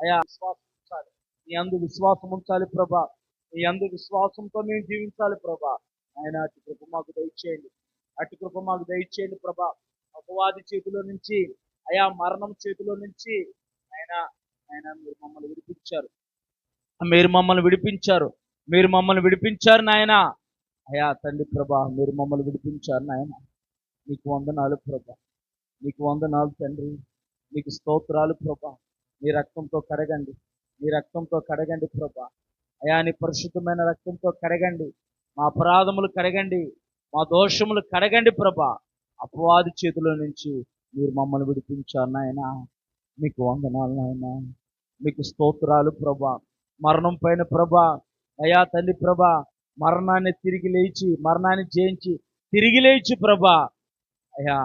అయా విశ్వాసం ఉంచాలి. నీ యందు విశ్వాసం ఉంచాలి ప్రభా. నీ యందు విశ్వాసంతో మేము జీవించాలి ప్రభా. ఆయన అటు కృప మాకు దయచేయండి. అటు కృప మాకు దయచేయండి ప్రభా. అపవాది చేతిలో నుంచి అయా మరణం చేతిలో నుంచి ఆయన ఆయన మీరు మమ్మల్ని విడిపించారు. మీరు మమ్మల్ని విడిపించారు. మీరు మమ్మల్ని విడిపించారు నాయన. అయా తండ్రి ప్రభా, మీరు మమ్మల్ని విడిపించారు నాయన. నీకు వందనాలు ప్రభా. నీకు వందనాలు తండ్రి. నీకు స్తోత్రాలు ప్రభా. నీ రక్తంతో కడగండి. నీ రక్తంతో కడగండి ప్రభా. అయా నీ పరిశుద్ధమైన రక్తంతో కడగండి. మా అపరాధములు కడగండి. మా దోషములు కడగండి ప్రభా. అపవాది చేతిలో నుంచి మీరు మమ్మల్ని విడిపించారు నాయన. మీకు వందనాలు నాయన. మీకు స్తోత్రాలు ప్రభా. మరణం పైన ప్రభా అయా తండ్రి ప్రభా, మరణాన్ని తిరిగి లేచి మరణాన్ని జయించి తిరిగి లేచి ప్రభా అయా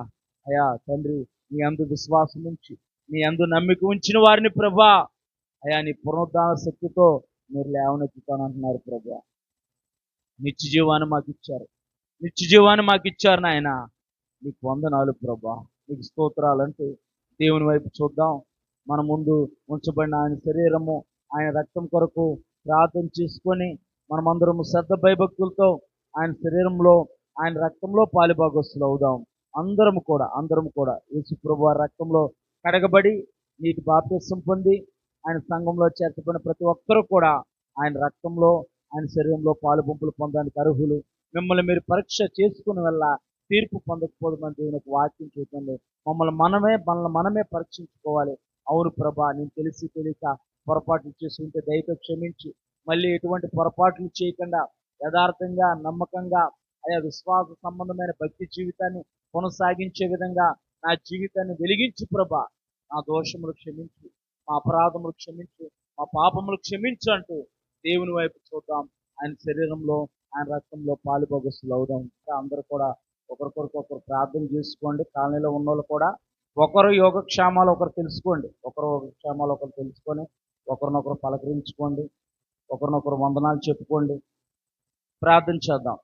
అయా తండ్రి నీ అందు విశ్వాసం ఉంచి నీ అందు నమ్మిక ఉంచిన వారిని ప్రభా అయా నీ పునరుద్ధాన శక్తితో మీరు లేవనెత్తుతానంటున్నారు ప్రభా. నిత్య జీవాన్ని మాకు ఇచ్చారు. నిత్య జీవాన్ని మాకు ఇచ్చారు నాయన. నీకు వందనాలు ప్రభా. నీకు స్తోత్రాలు అంటూ దేవుని వైపు చూద్దాం. మన ముందు ఉంచబడిన ఆయన శరీరము ఆయన రక్తం కొరకు ప్రార్థన చేసుకొని మనమందరము శ్రద్ధ భయభక్తులతో ఆయన శరీరంలో ఆయన రక్తంలో పాలుభాగస్తులు అవుదాం. అందరము కూడా యేసు ప్రభువు వారి రక్తంలో కడగబడి నీటి బాప్తిసం పొంది ఆయన సంఘంలో చేర్చబడిన ప్రతి ఒక్కరూ కూడా ఆయన రక్తంలో ఆయన శరీరంలో పాలుబొంపులు పొందడానికి అర్హులు. మిమ్మల్ని మీరు పరీక్ష చేసుకుని వల్ల తీర్పు పొందకపోవడం దేవునికి వాక్యం చూడండి. మనల్ని మనమే పరీక్షించుకోవాలి. అవును ప్రభా, నేను తెలిసి తెలియక పొరపాట్లు చేసి ఉంటే దయతో క్షమించి మళ్ళీ ఎటువంటి పొరపాట్లు చేయకుండా యథార్థంగా నమ్మకంగా అయా విశ్వాస సంబంధమైన భక్తి జీవితాన్ని కొనసాగించే విధంగా నా జీవితాన్ని వెలిగించు ప్రభా. నా దోషములు క్షమించు, మా అపరాధములు క్షమించు, మా పాపములు క్షమించు అంటూ దేవుని వైపు చూద్దాం. ఆయన శరీరంలో ఆయన రక్తంలో పాలుభాగస్తులు అవుదాం. ఇంకా అందరూ కూడా ఒకరికొకరు ప్రార్థన చేసుకోండి. కాలనీలో ఉన్న వాళ్ళు కూడా ఒకరు యోగక్షేమాలు ఒకరు తెలుసుకోండి. ఒకరు యోగక్షేమాలు ఒకరు తెలుసుకొని ఒకరినొకరు పలకరించుకోండి. ఒకరినొకరు వందనాలు చెప్పుకోండి. ప్రార్థన చేద్దాం.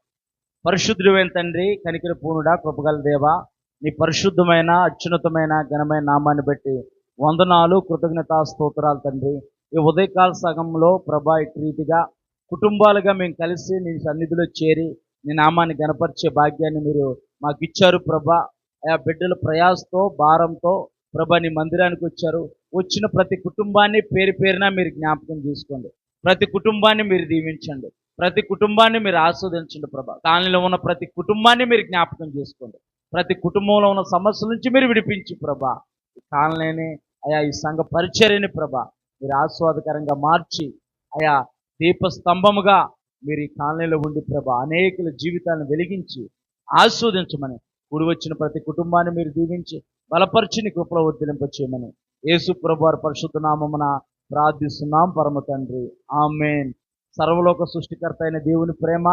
పరిశుద్ధుడైన తండ్రి, కనికర పూర్ణుడా, కృపగల దేవా, నీ పరిశుద్ధమైన అత్యున్నతమైన ఘనమైన నామాన్ని బట్టి వందనాలు, కృతజ్ఞతా స్తోత్రాలు తండ్రి. ఈ ఉదయకాల సగంలో ప్రభా ఇటు రీతిగా కుటుంబాలుగా మేము కలిసి నీ సన్నిధిలో చేరి నీ నామాన్ని గణపరిచే భాగ్యాన్ని మీరు మాకు ఇచ్చారు ప్రభా. ఆయా బిడ్డల ప్రయాసతో భారంతో ప్రభా నీ మందిరానికి వచ్చారు. వచ్చిన ప్రతి కుటుంబాన్ని పేరు పేరున మీరు జ్ఞాపకం చేసుకోండి. ప్రతి కుటుంబాన్ని మీరు దీవించండి. ప్రతి కుటుంబాన్ని మీరు ఆస్వాదించండి ప్రభా. కాలనీలో ఉన్న ప్రతి కుటుంబాన్ని మీరు జ్ఞాపకం చేసుకోండి. ప్రతి కుటుంబంలో ఉన్న సమస్యల నుంచి మీరు విడిపించి ప్రభా కాలనీని అయా ఈ సంఘ పరిచర్యని ప్రభా మీరు ఆస్వాదకరంగా మార్చి అయా దీపస్తంభముగా మీరు ఈ కాలనీలో ఉండి ప్రభా అనేకుల జీవితాలను వెలిగించి ఆస్వాదించమని కూడి వచ్చిన ప్రతి కుటుంబాన్ని మీరు దీవించి బలపరిచి నీ కృపలో వర్ధిలింపచేయమని యేసు ప్రభు వారి పరిశుద్ధ నామమున ప్రార్థిస్తున్నాం పరమ తండ్రి. ఆమేన్. సర్వలోక సృష్టికర్త అయిన దేవుని ప్రేమ,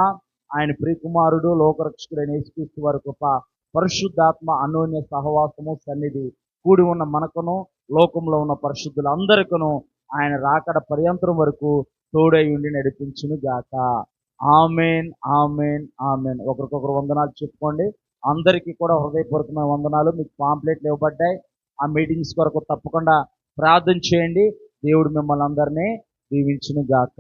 ఆయన ప్రియకుమారుడు లోకరక్షకుడైన యేసుక్రీస్తు వారి కృప, పరిశుద్ధాత్మ అన్యోన్య సహవాసము సన్నిధి కూడి ఉన్న మనకును లోకంలో ఉన్న పరిశుద్ధులందరికను ఆయన రాకడ పర్యంతరం వరకు తోడై ఉండి నడిపించును గాక. ఆమేన్, ఆమేన్, ఆమేన్. ఒకరికొకరు వందనాలు చెప్పుకోండి. అందరికీ కూడా హృదయపూర్వకమైన వందనాలు. మీకు పాంప్లెట్లు ఇవ్వబడ్డాయి. ఆ మీటింగ్స్ కొరకు తప్పకుండా ప్రార్థన చేయండి. దేవుడు మిమ్మల్ని అందరినీ దీవించును గాక.